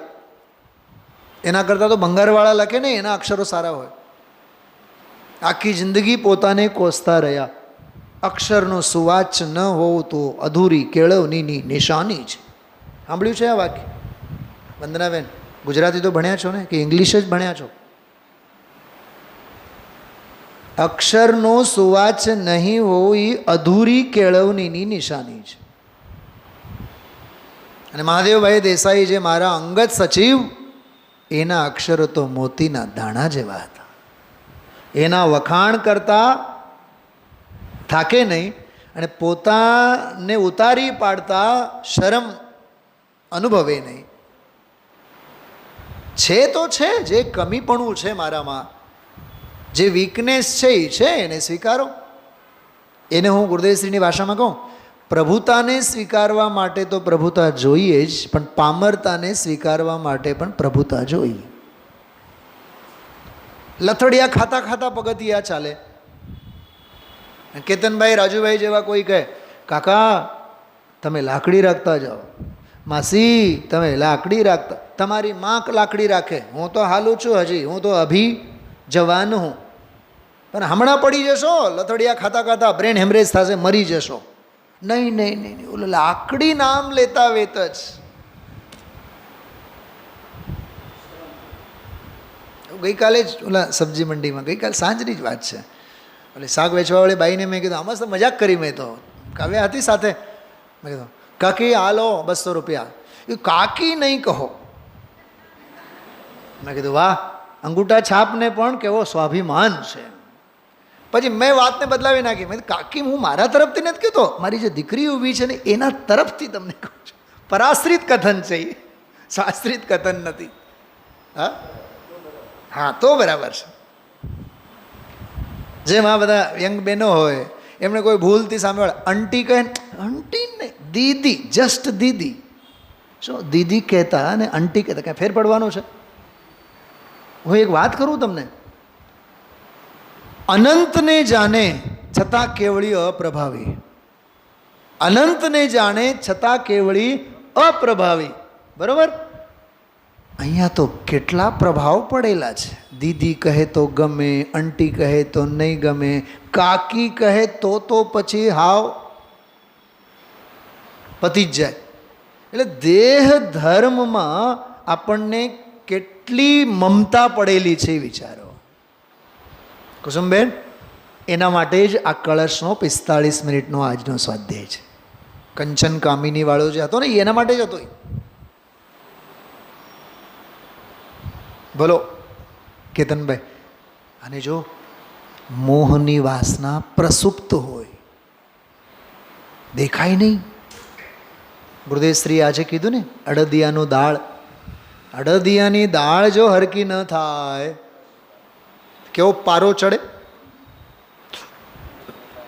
એના કરતાં તો ભંગારવાળા લખે ને એના અક્ષરો સારા હોય. આખી જિંદગી પોતાને કોસતા રહ્યા. અક્ષરનો સુવાચ ન હોવું તો અધૂરી કેળવણીની નિશાની છે. સાંભળ્યું છે આ વાક્ય? વંદનાબેન, ગુજરાતી તો ભણ્યા છો ને, કે ઇંગ્લિશ જ ભણ્યા છો? અક્ષરનો સુવાચ નહીં હોય એ અધૂરી કેળવણીની નિશાની છે. અને મહાદેવભાઈ દેસાઈ જે મારા અંગત સચિવ, એના અક્ષરો તો મોતીના દાણા જેવા હતા. એના વખાણ કરતા થાકે નહીં, અને પોતાને ઉતારી પાડતા શરમ અનુભવે નહીં. છે તો છે, જે કમીપણું છે મારામાં, જે વીકનેસ છે એ છે, એને સ્વીકારો. એને હું ગુરુદેવશ્રીની ભાષામાં કહું, પ્રભુતાને સ્વીકારવા માટે તો પ્રભુતા જોઈએ જ, પણ પામરતાને સ્વીકારવા માટે પણ પ્રભુતા જોઈએ. લથડિયા ખાતા ખાતા પગથિયા ચાલે. કેતનભાઈ, રાજુભાઈ જેવા કોઈ કહે, કાકા તમે લાકડી રાખતા જાઓ, માસી તમે લાકડી રાખતા, તમારી માં લાકડી રાખે, હું તો હાલું છું, હજી હું તો અભી જવાન હું, પણ હમણાં પડી જશો, લથડિયા ખાતા ખાતા બ્રેન હેમરેજ થશે, મરી જશો. નહીં નહીં નહીં, ઓલો લાકડી નામ લેતા વેત જ. ગઈકાલે જ ઓલા સબ્જી મંડીમાં, ગઈકાલે સાંજની જ વાત છે, એટલે શાક વેચવાવાળી બાઈને મેં કીધું, આમાં તો મજાક કરી. મેં તો કાવ્યા હતી સાથે, મેં કીધું કાકી હાલો 200 રૂપિયા. એ કાકી નહીં કહો. મેં કીધું વાહ, અંગૂઠા છાપને પણ કેવો સ્વાભિમાન છે. પછી મેં વાતને બદલાવી નાખી. મેં કાકી હું મારા તરફથી નથી કહેતો, મારી જે દીકરી ઊભી છે ને એના તરફથી તમને કહું છું. પરાશ્રિત કથન છે એ, શાસ્ત્રિત કથન નથી. હા હા, તો બરાબર છે. જેમ આ બધા યંગ બહેનો હોય, એમને કોઈ ભૂલથી સામેવાળા આંટી કહે, આંટી ને દીદી, જસ્ટ દીદી. શું દીદી કહેતા અને આંટી કહેતા કાંઈ ફેર પડવાનો છે? હું એક વાત કરું તમને, અનંતને જાણે છતાં કેવળી અપ્રભાવી. અનંતને જાણે છતાં કેવળી અપ્રભાવી. બરોબર? અહીંયા તો કેટલા પ્રભાવ પડેલા છે. દીદી કહે તો ગમે, આંટી કહે તો નહીં ગમે, કાકી કહે તો પછી હાવ પતી જ જાય. એટલે દેહ ધર્મમાં આપણને કેટલી મમતા પડેલી છે વિચારો. કુસુમબેન, એના માટે જ આ કળશનો 45 મિનિટનો આજનો સ્વાધ્યાય છે. કંચન કામિની વાળો જે હતો ને, એના માટે જ હતો. બોલો કેતનભાઈ. અને જો મોહની વાસના પ્રસુપ્ત હોય, દેખાય નહીં. ગુરુદેવશ્રી આજે કીધું ને, અડદિયાનું દાળ, અડદિયાની દાળ જો હરકી ન થાય, કેવો પારો ચડે,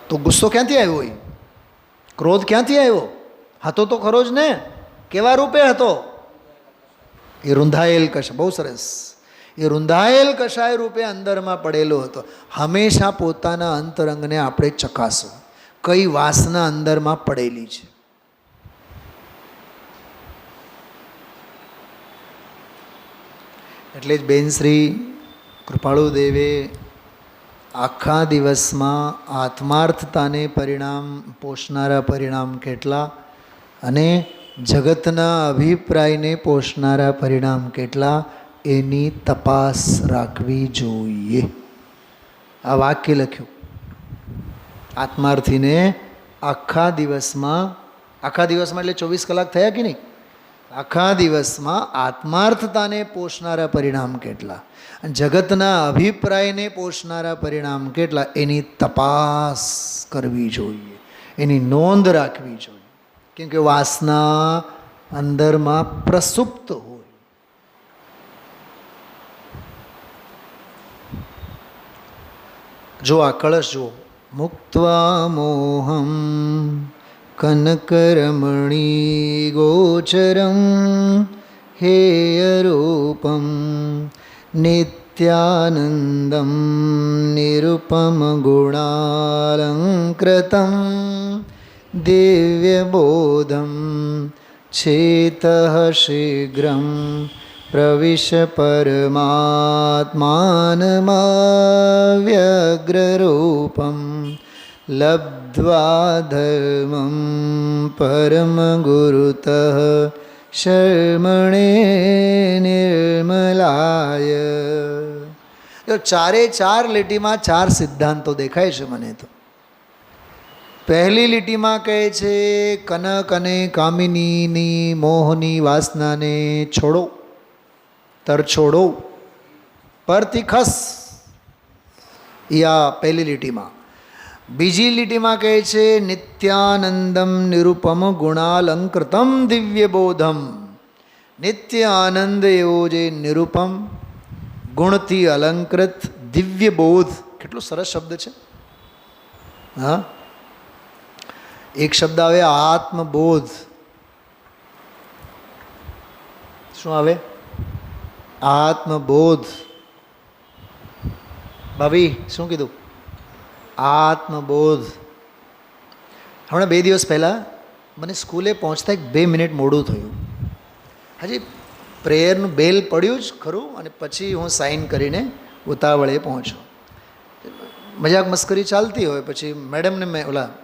તો ગુસ્સો ક્યાંથી આવ્યો હોય? ક્રોધ ક્યાંથી આવ્યો? હતો તો ખરો જ ને. કેવા રૂપે હતો? એ રૂંધાયેલ કશાય. બહુ સરસ. એ રૂંધાયેલ કશાય રૂપે અંદરમાં પડેલો હતો. હંમેશા પોતાના અંતરંગને આપણે ચકાસો, કઈ વાસના અંદરમાં પડેલી છે. એટલે જ બેન શ્રી કૃપાળુ દેવે આખા દિવસમાં આત્માર્થતાને પરિણામ પોષનારા પરિણામ કેટલા અને જગતના અભિપ્રાયને પોષનારા પરિણામ કેટલા, એની તપાસ રાખવી જોઈએ. આ વાક્ય લખ્યું. આત્માર્થીને આખા દિવસમાં એટલે 24 કલાક થયા કે નહીં, આખા દિવસમાં આત્માર્થતાને પોષનારા પરિણામ કેટલા અને જગતના અભિપ્રાયને પોષનારા પરિણામ કેટલા, એની તપાસ કરવી જોઈએ, એની નોંધ રાખવી જોઈએ. કેમ કે વાસના અંદરમાં પ્રસુપ્ત હોય. જો આ કળશ જુઓ, મુક્ત્વા મોહમ કનકરમણી ગોચરમ હેયરૂપમ નિત્યાનંદમ નિરુપમ ગુણાલંકૃતમ દિવ્યબોધમ ચેતઃ શીઘ્રમ પ્રવિશ પરમાત્માનમવ્યગ્રરૂપમ લબ્ધ્વા ધર્મં પરમ ગુરુતઃ શર્મણે નિર્મલાય. ચારે ચાર લીટીમાં 4 સિદ્ધાંતો દેખાય છે મને તો. પહેલી લીટીમાં કહે છે કનક અને કામિનીની મોહની વાસનાને છોડો, તરછોડો, પરથી ખસ. યા પહેલી લીટીમાં. બીજી લીટીમાં કહે છે નિત્યાનંદમ નિરૂપમ ગુણાલંકૃતમ દિવ્યબોધમ. નિત્ય આનંદ એવો જે નિરૂપમ ગુણથી અલંકૃત દિવ્યબોધ. કેટલો સરસ શબ્દ છે. હા, એક શબ્દ આવે આત્મબોધ. શું આવે? આત્મબોધ. ભાભી શું કીધું? આત્મબોધ. હમણાં 2 દિવસ પહેલાં મને સ્કૂલે પહોંચતા 2 મિનિટ મોડું થયું. હજી પ્રેયરનું બેલ પડ્યું જ ખરું અને પછી હું સાઇન કરીને ઉતાવળે પહોંચ્યો. મજાક મસ્કરી ચાલતી હોય, પછી મેડમને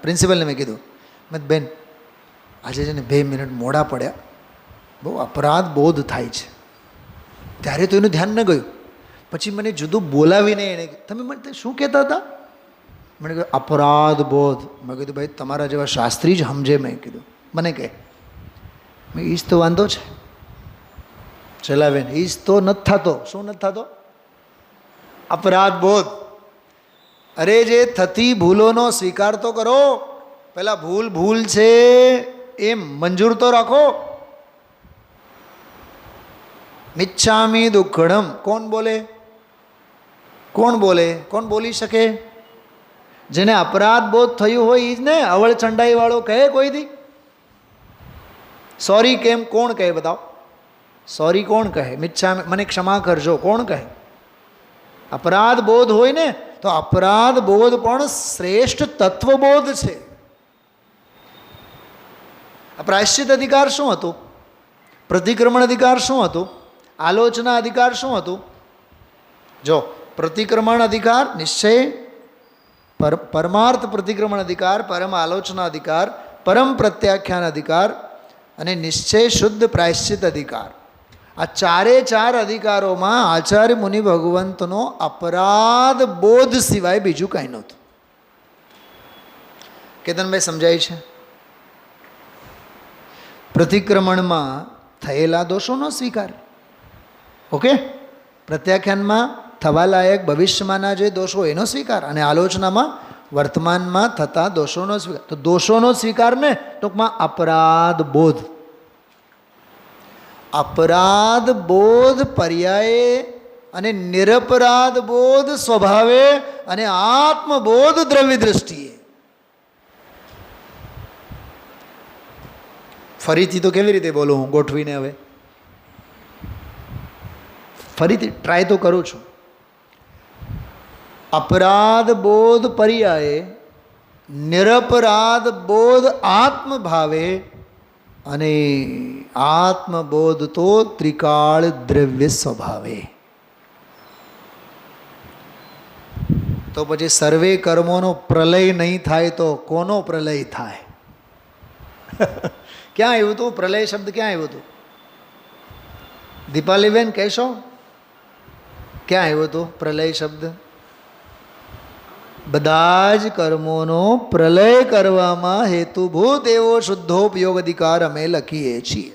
પ્રિન્સિપલને મેં કીધું, બેન આજે છે ને 2 મિનિટ મોડા પડ્યા, બહુ અપરાધ બોધ થાય છે. ત્યારે તો એનું ધ્યાન ન ગયું. પછી મને જુદું બોલાવીને એણે, તમે મને શું કહેતા હતા? મને કહ્યું અપરાધ બોધ. મેં કીધું ભાઈ તમારા જેવા શાસ્ત્રી જ સમજે. મેં કીધું મને કહે. મેં ઈજ તો વાંધો છે ચલાવેને, ઈજ તો નથી થતો. શું નથી થતો? અપરાધ બોધ. અરે જે થતી ભૂલોનો સ્વીકાર તો કરો. પહેલાં ભૂલ છે એ મંજૂર તો રાખો. મિચ્છામી દુક્કડમ કોણ બોલે? કોણ બોલે? કોણ બોલી શકે? જેને અપરાધ બોધ થયું હોય એ જ ને. અવળ ચંડાઈ વાળો કહે કોઈ દી સોરી? કેમ? કોણ કહે? બતાવો. સોરી કોણ કહે? મિચ્છામી મને ક્ષમા કરજો કોણ કહે? અપરાધ બોધ હોય ને તો અપરાધ બોધ પણ શ્રેષ્ઠ તત્વબોધ છે. પ્રાયશ્ચિત અધિકાર શું હતું? પ્રતિક્રમણ અધિકાર શું હતું? આલોચના અધિકાર શું હતું? જો પ્રતિક્રમણ અધિકાર નિશ્ચય, પરમાર્થ પ્રતિક્રમણ અધિકાર, પરમ આલોચના અધિકાર, પરમ પ્રત્યાખ્યાન અધિકાર અને નિશ્ચય શુદ્ધ પ્રાયશ્ચિત અધિકાર. આ ચારે ચાર અધિકારોમાં આચાર્ય મુનિ ભગવંતનો અપરાધ બોધ સિવાય બીજું કાંઈ નહોતું. કેતનભાઈ સમજાય છે? પ્રતિક્રમણમાં થયેલા દોષોનો સ્વીકાર, ઓકે, પ્રત્યાખ્યાનમાં થવા લાયક ભવિષ્યમાંના જે દોષો એનો સ્વીકાર, અને આલોચનામાં વર્તમાનમાં થતા દોષોનો સ્વીકાર. તો દોષોનો સ્વીકાર ને ટૂંકમાં અપરાધ બોધ. અપરાધ બોધ પર્યાયે અને નિરપરાધ બોધ સ્વભાવે અને આત્મબોધ દ્રવ્ય દ્રષ્ટિએ. ફરીથી તો કેવી રીતે બોલું હું ગોઠવીને? હવે ફરીથી ટ્રાય તો કરું છું. અપરાધ બોધ પર્યાયે, નિરપરાધ બોધ આત્મભાવે અને આત્મબોધ તો ત્રિકાળ દ્રવ્ય સ્વભાવે. તો પછી સર્વે કર્મોનો પ્રલય નહીં થાય તો કોનો પ્રલય થાય? ક્યાં આવ્યું હતું પ્રલય શબ્દ? ક્યાં આવ્યું હતું? દીપાલીબેન કહેશો ક્યાં આવ્યું હતું પ્રલય શબ્દ? બધા જ કર્મોનો પ્રલય કરવામાં હેતુભૂત એવો શુદ્ધોપયોગ અધિકાર અમે લખીએ છીએ.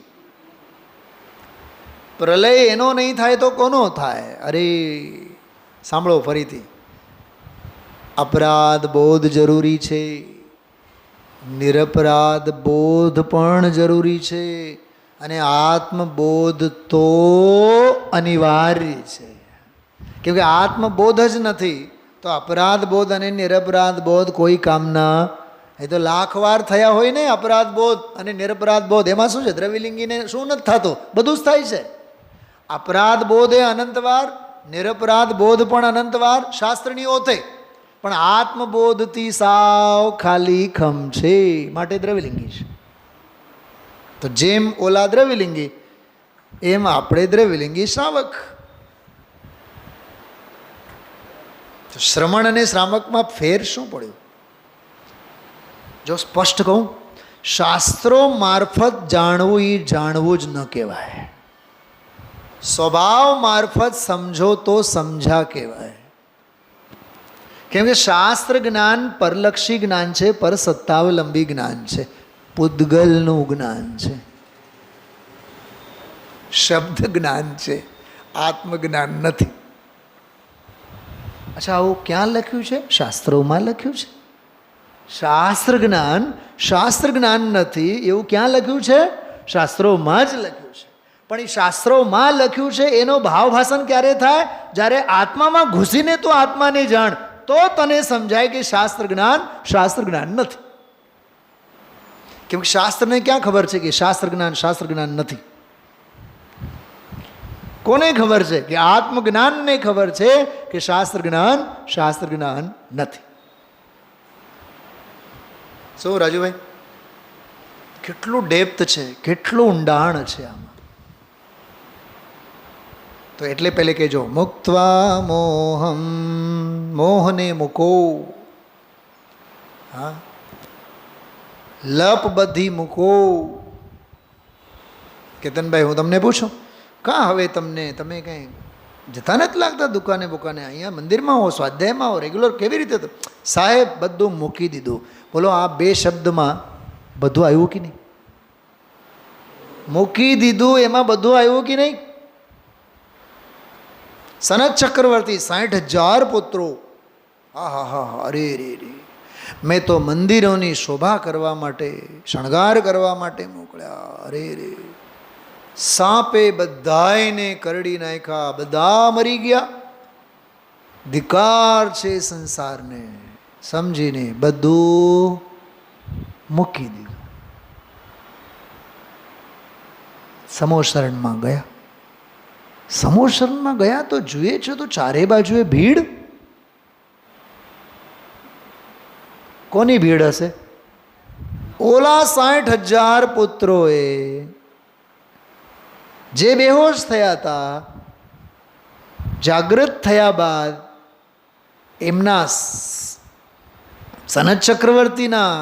પ્રલય એનો નહીં થાય તો કોનો થાય? અરે સાંભળો ફરીથી. અપરાધ બોધ જરૂરી છે, નિરપરાધ બોધ પણ જરૂરી છે, અને આત્મબોધ તો અનિવાર્ય છે. કેમ કે આત્મબોધ જ નથી તો અપરાધ બોધ અને નિરપરાધ બોધ કોઈ કામના. એ તો લાખ વાર થયા હોય ને અપરાધ બોધ અને નિરપરાધ બોધ. એમાં શું છે? દ્રવ્યલિંગીને શું નથી થતું? બધું જ થાય છે. અપરાધ બોધ એ અનંતવાર, નિરપરાધ બોધ પણ અનંતવાર શાસ્ત્રની ઓથે, પણ આત્મબોધથી સાવ ખાલી ખમ છે, માટે દ્રવ્યલિંગી છે. તો જેમ ઓલા દ્રવ્યલિંગી એમ આપણે દ્રવ્યલિંગી શ્રાવક. તો શ્રમણ અને શ્રાવકમાં ફેર શું પડ્યો? જો સ્પષ્ટ કહું, શાસ્ત્રો મારફત જાણવું એ જાણવું જ ન કહેવાય. સ્વભાવ મારફત સમજો તો સમજા કહેવાય. કેમ કે શાસ્ત્ર જ્ઞાન પરલક્ષી જ્ઞાન છે, પર સત્તાવલંબી જ્ઞાન છે, પૂદગલનું જ્ઞાન છે, શબ્દ જ્ઞાન છે, આત્મજ્ઞાન નથી. અચ્છા, આવું ક્યાં લખ્યું છે? શાસ્ત્રોમાં લખ્યું છે. શાસ્ત્ર જ્ઞાન નથી એવું ક્યાં લખ્યું છે? શાસ્ત્રોમાં જ લખ્યું છે. પણ એ શાસ્ત્રોમાં લખ્યું છે એનો ભાવભાષણ ક્યારે થાય? જ્યારે આત્મામાં ઘૂસીને તું આત્માને જાણ, તો તને સમજાય કે શાસ્ત્ર જ્ઞાન નથી. કેમ કે શાસ્ત્રને ક્યાં ખબર છે કે શાસ્ત્ર જ્ઞાન નથી? કોને ખબર છે? કે આત્મજ્ઞાનને ખબર છે કે શાસ્ત્ર જ્ઞાન નથી. શું રાજુભાઈ, કેટલું ડેપ્થ છે, કેટલું ઊંડાણ છે આમાં. તો એટલે પહેલે કહેજો, મુક્ત્વા મોહમ, મોહને મૂકો. હા, લપ બધી મૂકો. કેતનભાઈ, હું તમને પૂછું, કાં હવે તમે કંઈ જતા નથી લાગતા દુકાને બુકાને? અહીંયા મંદિરમાં હો, સ્વાધ્યાયમાં હો, રેગ્યુલર કેવી રીતે? સાહેબ બધું મૂકી દીધું. બોલો, આ બે શબ્દમાં બધું આવ્યું કે નહીં? મૂકી દીધું એમાં બધું આવ્યું કે નહીં? સનત ચક્રવર્તી 60,000 પુત્રો, હા, અરે રે રે, મેં તો મંદિરોની શોભા કરવા માટે, શણગાર કરવા માટે મોકલ્યા. અરે રે, સાપે બધાયને કરડી નાખ્યા, બધા મરી ગયા. ધિકાર છે સંસારને સમજીને બધું મૂકી દીધું. સમૂહ શરણમાં ગયા. સમૂહ શરણમાં ગયા તો જોઈએ છો તો ચારે બાજુએ ભીડ. કોની ભીડ હશે? ઓલા 60,000 પુત્રોએ જે બેહોશ થયા હતા, જાગૃત થયા બાદ એમના સનત ચક્રવર્તીના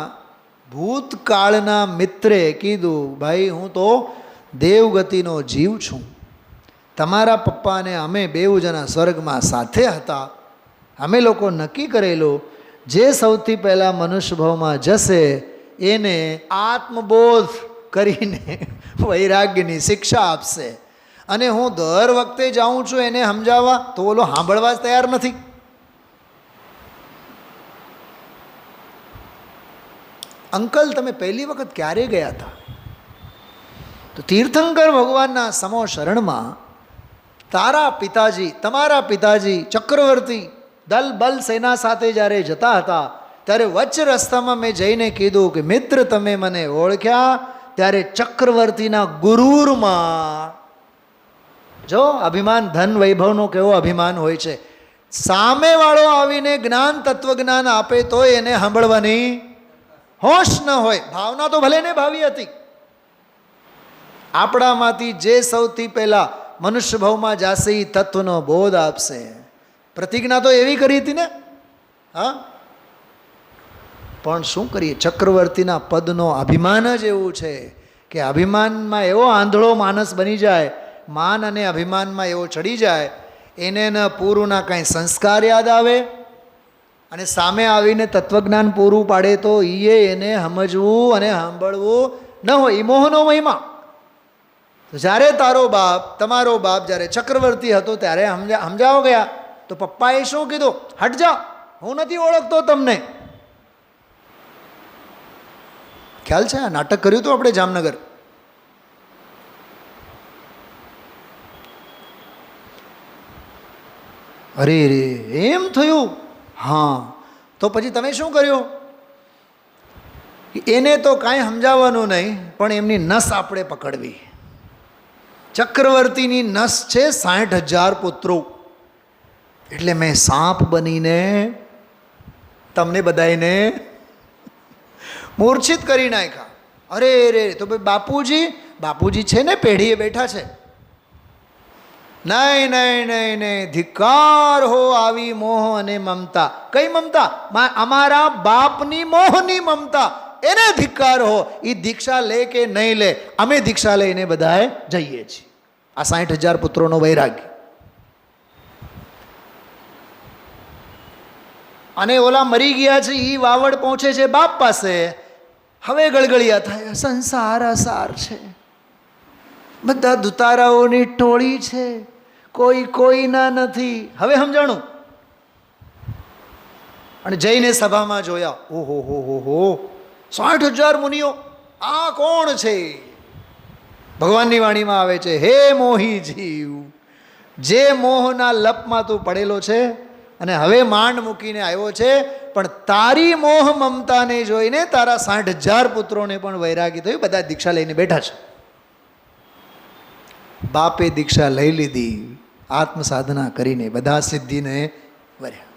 ભૂતકાળના મિત્રે કીધું, ભાઈ હું તો દેવગતિનો જીવ છું, તમારા પપ્પાને અમે બેઉ જણા સ્વર્ગમાં સાથે હતા, અમે લોકો નક્કી કરેલું જે સૌથી પહેલાં મનુષ્ય ભાવમાં જશે એને આત્મબોધ કરીને વૈરાગ્યની શિક્ષા આપશે. અને હું દર વખતે જાઉં છું એને સમજાવવા તો ઓલો સાંભળવા જ તૈયાર નથી. અંકલ તમે પહેલી વખત ક્યારે ગયા હતા? તો તીર્થંકર ભગવાનના સમો શરણમાં તારા પિતાજી, તમારા પિતાજી ચક્રવર્તી દલ બલ સેના સાથે જ્યારે જતા હતા ત્યારે વચ્ચ રસ્તામાં મેં જઈને કીધું કે મિત્ર તમે મને ઓળખ્યા? ત્યારે ચક્રવર્તીના ગુરુરમાં જો અભિમાન, ધન વૈભવનો કેવો અભિમાન હોય છે. સામેવાળો આવીને જ્ઞાન તત્વજ્ઞાન આપે તો એને સાંભળવાની હોશ ન હોય. ભાવના તો ભલે ને ભાવી હતી. આપણામાંથી જે સૌથી પહેલાં મનુષ્ય ભાવમાં જાશે એ તત્વનો બોધ આપશે. પ્રતિજ્ઞા તો એવી કરી હતી ને. હા, પણ શું કરીએ, ચક્રવર્તીના પદનો અભિમાન જ એવું છે કે અભિમાનમાં એવો આંધળો માણસ બની જાય, માન અને અભિમાનમાં એવો ચડી જાય, એને ન પૂરુંના કાંઈ સંસ્કાર યાદ આવે અને સામે આવીને તત્વજ્ઞાન પૂરું પાડે તો એને સમજવું અને સાંભળવું ન હોય. એ મોહનો મહિમા. જ્યારે તારો બાપ, તમારો બાપ જ્યારે ચક્રવર્તી હતો ત્યારે સમજાવો ગયા તો પપ્પાએ શું કીધું? હટ જા, હું નથી ઓળખતો તમને. ખ્યાલ છે? આ નાટક કર્યું હતું આપણે જામનગર. અરે રે એમ થયું? હા, તો પછી તમે શું કર્યું? એને તો કાંઈ સમજાવવાનું નહીં, પણ એમની નસ આપણે પકડવી. ચક્રવર્તીની નસ છે 60,000 પુત્રો. એટલે મેં સાપ બનીને તમને બધાને મૂર્છિત કરી નાખ્યા. અરે રે, તો ભાઈ બાપુજી છે ને પેઢીએ બેઠા છે. નહીં નહીં નહીં નહીં, ધિક્કાર હો આવી મોહ અને મમતા. કઈ મમતા? અમારા બાપની મોહની મમતા, એને ધિક્કાર હો. એ દીક્ષા લે કે નહીં લે, અમે દીક્ષા લઈને બધાએ જઈએ છીએ. આ 60,000 પુત્રોનો વૈરાગ્ય. અને ઓલા મરી ગયા છે એ વાવડ પહોંચે છે બાપ પાસે. હવે ગળગળિયા થાય, સંસાર અસાર છે, બધા દુતારાઓની ટોળી છે, કોઈના નથી. હવે સમજાણું. અને જઈને સભામાં જોયા, ઓહો હો હો હો, 60,000 મુનિઓ, આ કોણ છે? ભગવાનની વાણીમાં આવે છે, હે મોહી જીવ, જે મોહના લપમાં તું પડેલો છે અને હવે માંડ મૂકીને આવ્યો છે, પણ તારી મોહ મમતાને જોઈને તારા 60,000 પુત્રોને પણ વૈરાગી થયું, બધા દીક્ષા લઈને બેઠા છે. બાપે દીક્ષા લઈ લીધી, આત્મ સાધના કરીને બધા સિદ્ધિને વર્યા.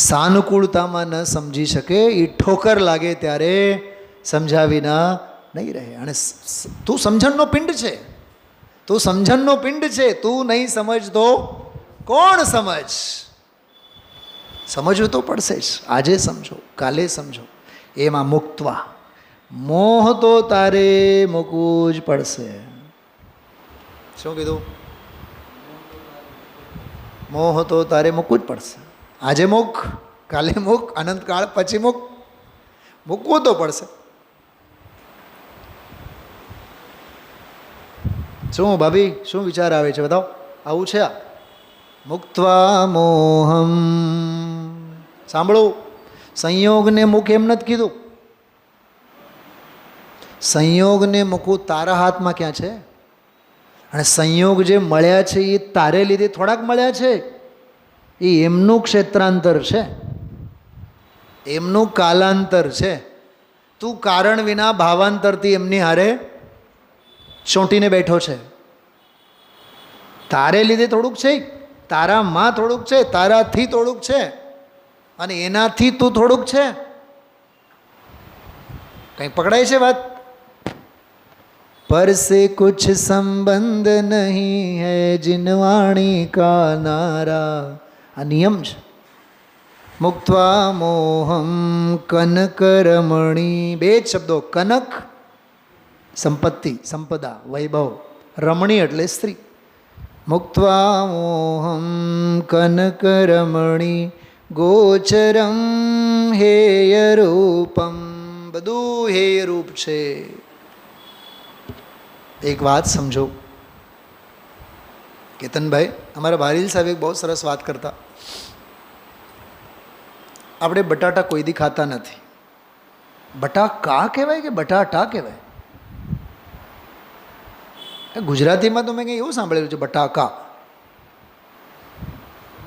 સાનુકૂળતામાં ન સમજી શકે, એ ઠોકર લાગે ત્યારે સમજાવીના નહીં રહે. અને તું સમજણનો પિંડ છે, તું સમજણનો પિંડ છે, તું નહીં સમજતો કોણ સમજ? સમજવું તો પડશે જ. આજે સમજો, કાલે સમજો. એમાં મુક્તવા, મોહ તો તારે મૂકવું જ પડશે. શું કીધું? મોહ તો તારે મૂકવું જ પડશે. આજે મૂક, કાલે મૂક, અનંતકાળ પછી મૂક, મૂકવું તો પડશે. શું ભાભી, શું વિચાર આવે છે બતાવો? આવું છે આ મુક્ત્વા મોહમ. સાંભળો, સંયોગને મૂક એમ નથી કીધું. સંયોગને મૂકવું તારા હાથમાં ક્યાં છે? અને સંયોગ જે મળ્યા છે એ તારે લીધે થોડાક મળ્યા છે. એ એમનું ક્ષેત્રાંતર છે, એમનું કાલાંતર છે. તું કારણ વિના ભાવાંતરથી એમની હારે ચોંટીને બેઠો છે. તારે લીધે થોડુંક છે, તારામાં થોડુંક છે, તારાથી થોડુંક છે, અને એનાથી તું થોડુંક છે. કંઈ પકડાય છે વાત? पर से कुछ संबंध नहीं है जिनवाणी का नारा. આ નિયમ છે. મુક્ત્વા મોહમ કનક રમણી. બે જ શબ્દો, કનક સંપત્તિ, સંપદા, વૈભવ, રમણી એટલે સ્ત્રી. મુક્ત્વા મોહમ કનક રમણી ગોચરમ હેય રૂપમ. બધું હેય રૂપ છે. એક વાત સમજો કેતનભાઈ, અમારા ભારીલ સાહેબ એક બહુ સરસ વાત કરતા. આપણે બટાટા કોઈ દી ખાતા નથી. બટાકા કહેવાય કે બટાટા કહેવાય? ગુજરાતીમાં તો મેં કંઈ એવું સાંભળેલું છે, બટાકા.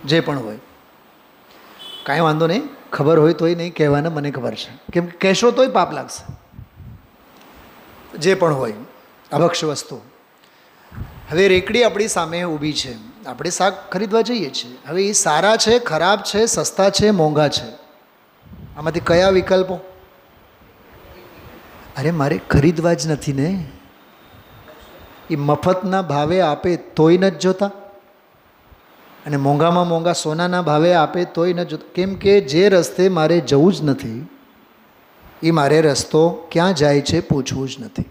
જે પણ હોય, કાંઈ વાંધો નહીં, ખબર હોય તોય નહીં કહેવાના, મને ખબર છે, કેમ કે કહેશો તોય પાપ લાગશે. જે પણ હોય અભક્ષ વસ્તુ. હવે રેકડી આપણી સામે ઊભી છે, આપણે શાક ખરીદવા જઈએ છીએ. હવે એ સારા છે, ખરાબ છે, સસ્તા છે, મોંઘા છે, આમાંથી કયા વિકલ્પો? અરે મારે ખરીદવા જ નથી ને. એ મફતના ભાવે આપે તોય નથી જોતા, અને મોંઘામાં મોંઘા સોનાના ભાવે આપે તોય નથી જોતા. કેમ કે જે રસ્તે મારે જવું જ નથી, એ મારે રસ્તો ક્યાં જાય છે પૂછવું જ નથી.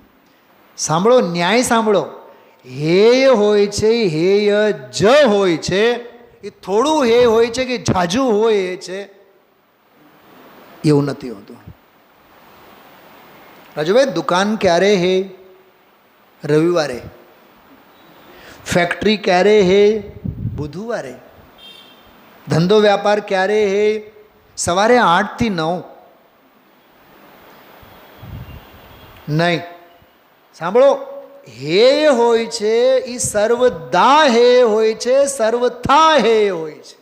સાંભળો, ન્યાય સાંભળો. હેય હોય છે, હેય જ હોય છે. એ થોડું હેય હોય છે કે ઝાઝું હોય એ છે, એવું નથી હોતું. રાજુભાઈ, દુકાન ક્યારે હે? રવિવારે. ફેક્ટરી ક્યારે હે? બુધવારે. ધંધો વ્યાપાર ક્યારે હે? સવારે 8 થી 9. નહીં, સાંભળો, હેય હોય છે એ સર્વદા હેય હોય છે, સર્વથા હેય હોય છે.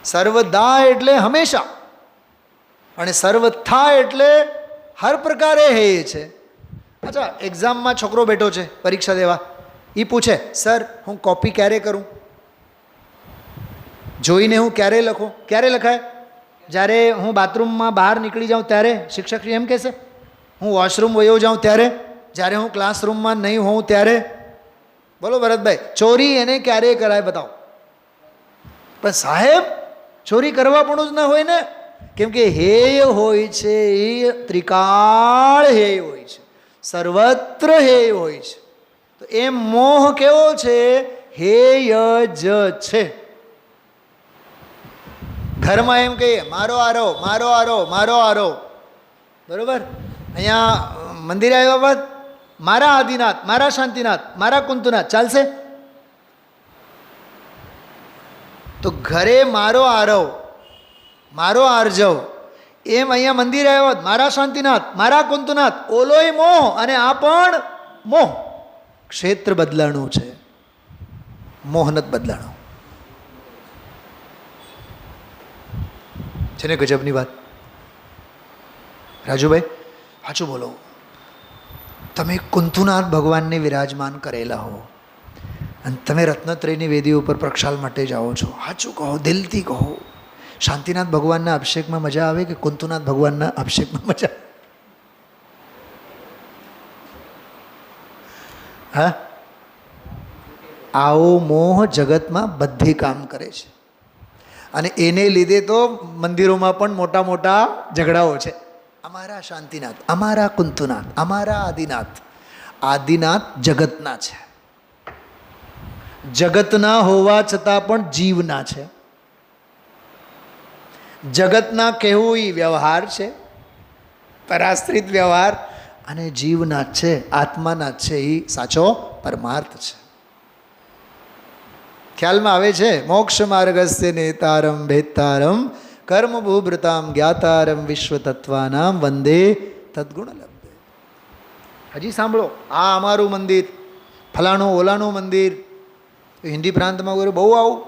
સર્વદા એટલે હંમેશા, અને સર્વથા એટલે હર પ્રકારે હેય છે. અચ્છા, એક્ઝામમાં છોકરો બેઠો છે પરીક્ષા દેવા, એ પૂછે, સર હું કોપી ક્યારે કરું? જોઈને હું ક્યારે લખું? ક્યારે લખાય? જ્યારે હું બાથરૂમમાં બહાર નીકળી જાઉં ત્યારે. શિક્ષક એમ કહેશે. હું વોશરૂમ વયો જાઉં ત્યારે. જ્યારે હું ક્લાસરૂમમાં નહીં હોઉં ત્યારે. બોલો ભરતભાઈ, ચોરી એને ક્યારે કરાય બતાવો? પણ સાહેબ, ચોરી કરવા પણ જ ના હોય ને, કેમ કે હેય હોય છે એ ત્રિકાળ હેય હોય છે, સર્વત્ર હેય હોય છે. તો એ મોહ કેવો છે? હેય જ છે. ઘરમાં એમ કહીએ, મારો આરો, મારો આરો, મારો આરો, બરોબર. અહીંયા મંદિરે આવ્યા બાદ મારા આદિનાથ, મારા શાંતિનાથ, મારા કુંતુનાથ ચાલશે? તો ઘરે મારો આરવ, મારો આરજવ, એમ અહીંયા મંદિરે આવ્યા મારા શાંતિનાથ, મારા કુંતુનાથ. ઓલોય મોહ અને આ પણ મોહ. ક્ષેત્ર બદલાણું છે, મોહ નથી બદલાણું. છે ને ગજબની વાત? રાજુભાઈ સાચું બોલો, તમે કુંતુનાથ ભગવાનને વિરાજમાન કરેલા હો અને તમે રત્નત્રયની વેદી ઉપર પ્રક્ષાલ માટે જાઓ છો, સાચું કહો, દિલથી કહો, શાંતિનાથ ભગવાનના અભિષેકમાં મજા આવે કે કુંતુનાથ ભગવાનના અભિષેકમાં મજા? હા, આવો મોહ જગતમાં બધે કામ કરે છે, અને એને લીધે તો મંદિરોમાં પણ મોટા મોટા ઝઘડાઓ છે. અમારા શાંતિનાથ, અમારા કુંતુનાથ, અમારા આદિનાથ. આદિનાથ જગતના છે, જગતના હોવા છતાં પણ જીવના છે. જગતના કહેવું એ વ્યવહાર છે, પરાશ્રિત વ્યવહાર, અને જીવના છે, આત્માના છે, એ સાચો પરમાર્થ છે. ખ્યાલમાં આવે છે? મોક્ષ માર્ગસ્ય નેતારમ ભેતારમ કર્મ ભૂભૃતામ જ્ઞાતારમ વિશ્વતત્વાનામ વંદે તદ્ગુણ લબ્ધે. હજી સાંભળો, આ અમારું મંદિર, ફલાણું ઓલાનું મંદિર. હિન્દી પ્રાંતમાં કોઈ બહુ આવું.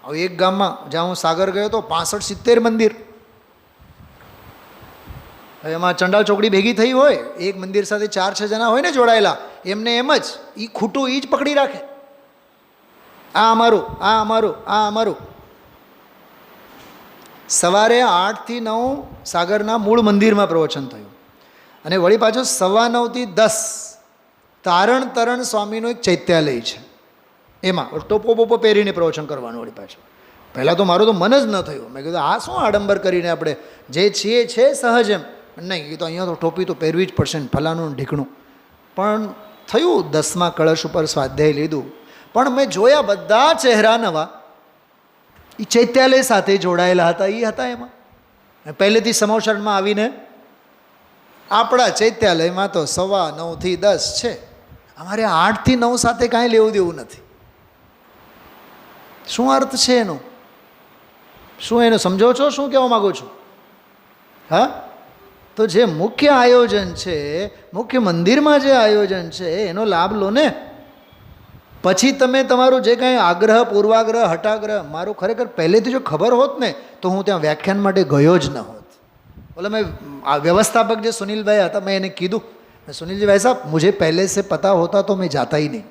હવે એક ગામમાં જ્યાં હું સાગર ગયો હતો 65-70 મંદિર. હવે એમાં ચંડાલ ચોકડી ભેગી થઈ હોય, એક મંદિર સાથે 4-6 જણા હોય ને જોડાયેલા, એમને એમ જ એ ખૂટું એ જ પકડી રાખે. આ અમારું, આ અમારું, આ અમારું. સવારે 8 થી 9 સાગરના મૂળ મંદિરમાં પ્રવચન થયું, અને વળી પાછું 9:15 થી 10 તારણ સ્વામીનું એક ચૈત્યાલય છે, એમાં ટોપો બોપો પહેરીને પ્રવચન કરવાનું. વળી પાછું પહેલાં તો મારું તો મન જ ન થયું. મેં કીધું આ શું આડંબર કરીને આપણે જે છીએ છે સહજ એમ. નહીં, એ તો અહીંયા તો ટોપી તો પહેરવી જ પડશે ને ફલાનું ઢીકણું. પણ થયું 10મા કળશ ઉપર સ્વાધ્યાય લીધું. પણ મેં જોયા બધા ચહેરા નવા, એ ચૈત્યાલય સાથે જોડાયેલા હતા. એ હતા એમાં પહેલેથી સમોસરમાં આવીને આપણા ચૈત્યાલયમાં તો 9:15 થી 10 છે, અમારે 8 થી 9 સાથે કાંઈ લેવું દેવું નથી. શું અર્થ છે એનો? શું એનો સમજો છો? શું કહેવા માગું છું? હા, તો જે મુખ્ય આયોજન છે, મુખ્ય મંદિરમાં જે આયોજન છે એનો લાભ લો ને. પછી તમે તમારું જે કાંઈ આગ્રહ, પૂર્વાગ્રહ, હટાગ્રહ, મારું ખરેખર પહેલેથી જો ખબર હોત ને તો હું ત્યાં વ્યાખ્યાન માટે ગયો જ ન હોત. બોલે મેં આ વ્યવસ્થાપક જે સુનિલભાઈ હતા, મેં એને કીધું, સુનિલજી ભાઈ સાहब मुझे पहले से पता होता तो मैं जाता ही नहीं.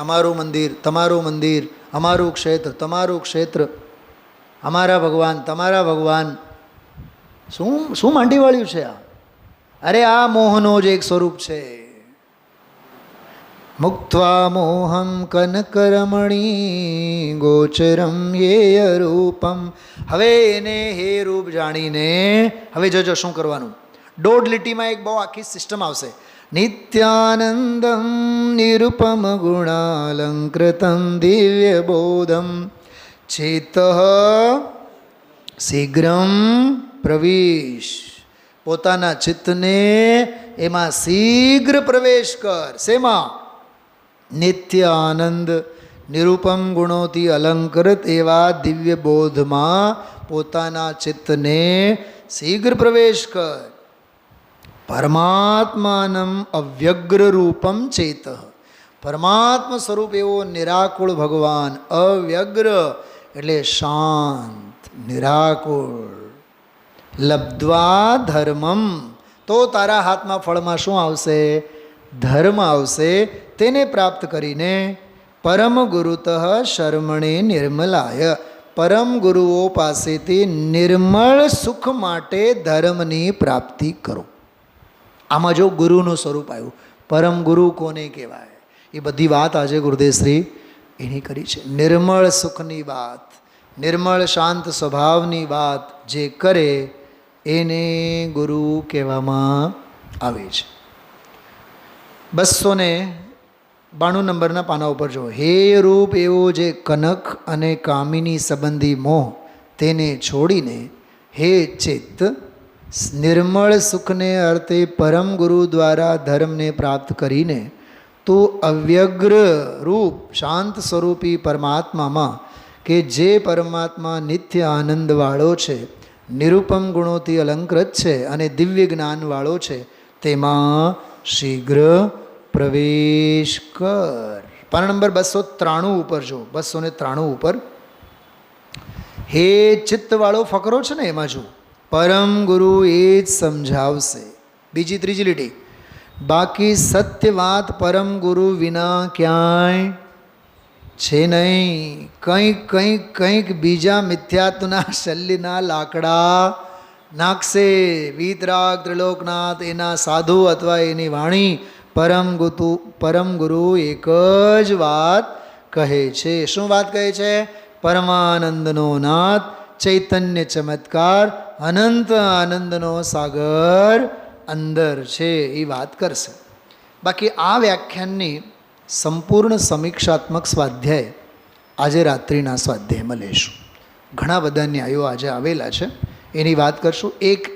અમારું મંદિર, તમારું મંદિર, અમારું ક્ષેત્ર, તમારું ક્ષેત્ર, અમારા ભગવાન, તમારા ભગવાન. શું શું માંડી વાળ્યું છે આ? અરે આ મોહનો જ એક સ્વરૂપ છે. મુક્ત્વા મોહમ કનકરમણી ગોચરમ યેય રૂપમ. હવે એને હે રૂપ જાણીને હવે જોજો શું કરવાનું. 1.5 લીટીમાં એક બહુ આખી સિસ્ટમ આવશે. નિત્યાનંદમ નિરુપમ ગુણાલંકૃતમ દિવ્ય બોધમ ચેત શીઘ્રમ પ્રવેશ. પોતાના ચિત્તને એમાં શીઘ્ર પ્રવેશ કર. શેમાં? નિત્ય આનંદ નિરૂપમ ગુણોથી અલંકૃત એવા દિવ્ય બોધમાં પોતાના ચિત્તને શીઘ્ર પ્રવેશ કર. પરમાત્માનમ અવ્યગ્ર રૂપમ ચેત. પરમાત્મા સ્વરૂપ એવો નિરાકુળ ભગવાન, અવ્યગ્ર એટલે શાંત, નિરાકુળ. લબ્ધ્વા ધર્મમ, તો તારા હાથમાં ફળમાં શું આવશે? ધર્મ આવશે. તેને પ્રાપ્ત કરીને પરમ ગુરુતઃ શર્મણે નિર્મલાય, પરમ ગુરુઓ પાસેથી નિર્મળ સુખ માટે ધર્મની પ્રાપ્તિ કરો. આમાં જો ગુરુનું સ્વરૂપ આવ્યું, પરમ ગુરુ કોને કહેવાય, એ બધી વાત આજે ગુરુદેવશ્રી એની કરી છે. નિર્મળ સુખની વાત, નિર્મળ શાંત સ્વભાવની વાત જે કરે એને ગુરુ કહેવામાં આવે છે. 292 નંબરના પાના ઉપર જો. હે રૂપ એવો જે કનક અને કામિની સંબંધી મોહ, તેને છોડીને હે ચિત્ત નિર્મળ સુખને અર્થે પરમ ગુરુ દ્વારા ધર્મને પ્રાપ્ત કરીને તું અવ્યગ્ર રૂપ શાંત સ્વરૂપી પરમાત્મામાં, કે જે પરમાત્મા નિત્ય આનંદવાળો છે, નિરૂપમ ગુણોથી અલંકૃત છે અને દિવ્ય જ્ઞાનવાળો છે, તેમાં શીઘ્ર પ્રવેશ કર. પાના નંબર 293 ઉપર જો. 293 ઉપર હે ચિત્તવાળો ફકરો છે ને, એમાં જો પરમ ગુરુ એ જ સમજાવશે. બીજી ત્રીજી લીટી. બાકી સત્ય વાત પરમ ગુરુ વિના ક્યાંય છે નહીં. કંઈક બીજા મિથ્યાત્વના શલ્યના લાકડા નાખશે. વીતરાગ ત્રિલોકનાથ એના સાધુ અથવા એની વાણી પરમ ગુરુ એક જ વાત કહે છે. શું વાત કહે છે? પરમાનંદનો નાથ, ચૈતન્ય ચમત્કાર, અનંત આનંદનો સાગર અંદર છે, એ વાત કરશે. બાકી આ વ્યાખ્યાનની સંપૂર્ણ સમીક્ષાત્મક સ્વાધ્યાય આજે રાત્રિના સ્વાધ્યાયમાં લેશું. ઘણા બધા ન્યાયો આજે આવેલા છે, એની વાત કરશું.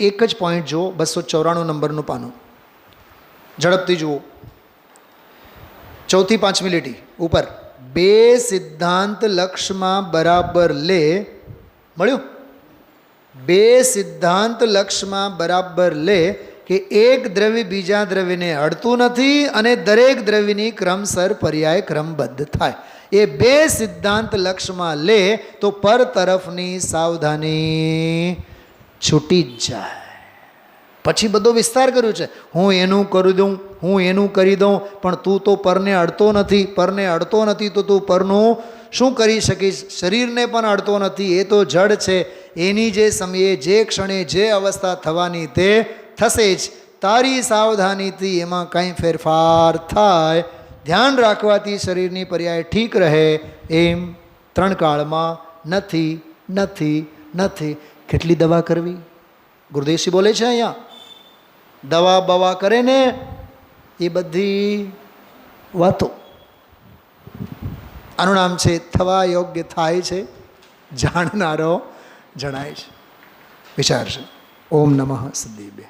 એક જ પોઈન્ટ જુઓ, 294 નંબરનું પાનું ઝડપથી જુઓ. 4થી 5મી લીટી ઉપર. બે સિદ્ધાંત લક્ષમાં બરાબર લે. મળ્યું? બે સિદ્ધાંત લક્ષમાં બરાબર લે કે એક દ્રવ્ય બીજા દ્રવ્યને અડતું નથી અને દરેક દ્રવ્યની ક્રમસર પર્યાય ક્રમબદ્ધ થાય. એ બે સિદ્ધાંત લક્ષમાં લે તો પર તરફની સાવધાની છૂટી જ જાય. પછી બધો વિસ્તાર કર્યો છે, હું એનું કરી દઉં, હું એનું કરી દઉં, પણ તું તો પરને અડતો નથી. પરને અડતો નથી તો તું પરનું શું કરી શકીશ? શરીરને પણ અડતો નથી, એ તો જડ છે. એની જે સમયે જે ક્ષણે જે અવસ્થા થવાની તે થશે જ. તારી સાવધાનીથી એમાં કંઈ ફેરફાર થાય, ધ્યાન રાખવાથી શરીરની પર્યાય ઠીક રહે. એમ ત્રણ કાળમાં નથી નથી નથી. કેટલી દવા કરવી? ગુરુદેવજી બોલે છે અહીંયા, દવા બવા કરે ને એ બધી વાતો. આનું નામ છે થવા યોગ્ય થાય છે, જાણનારો જણાય છે. વિચાર છે. ઓમ નમઃ સિદ્ધિભ્ય.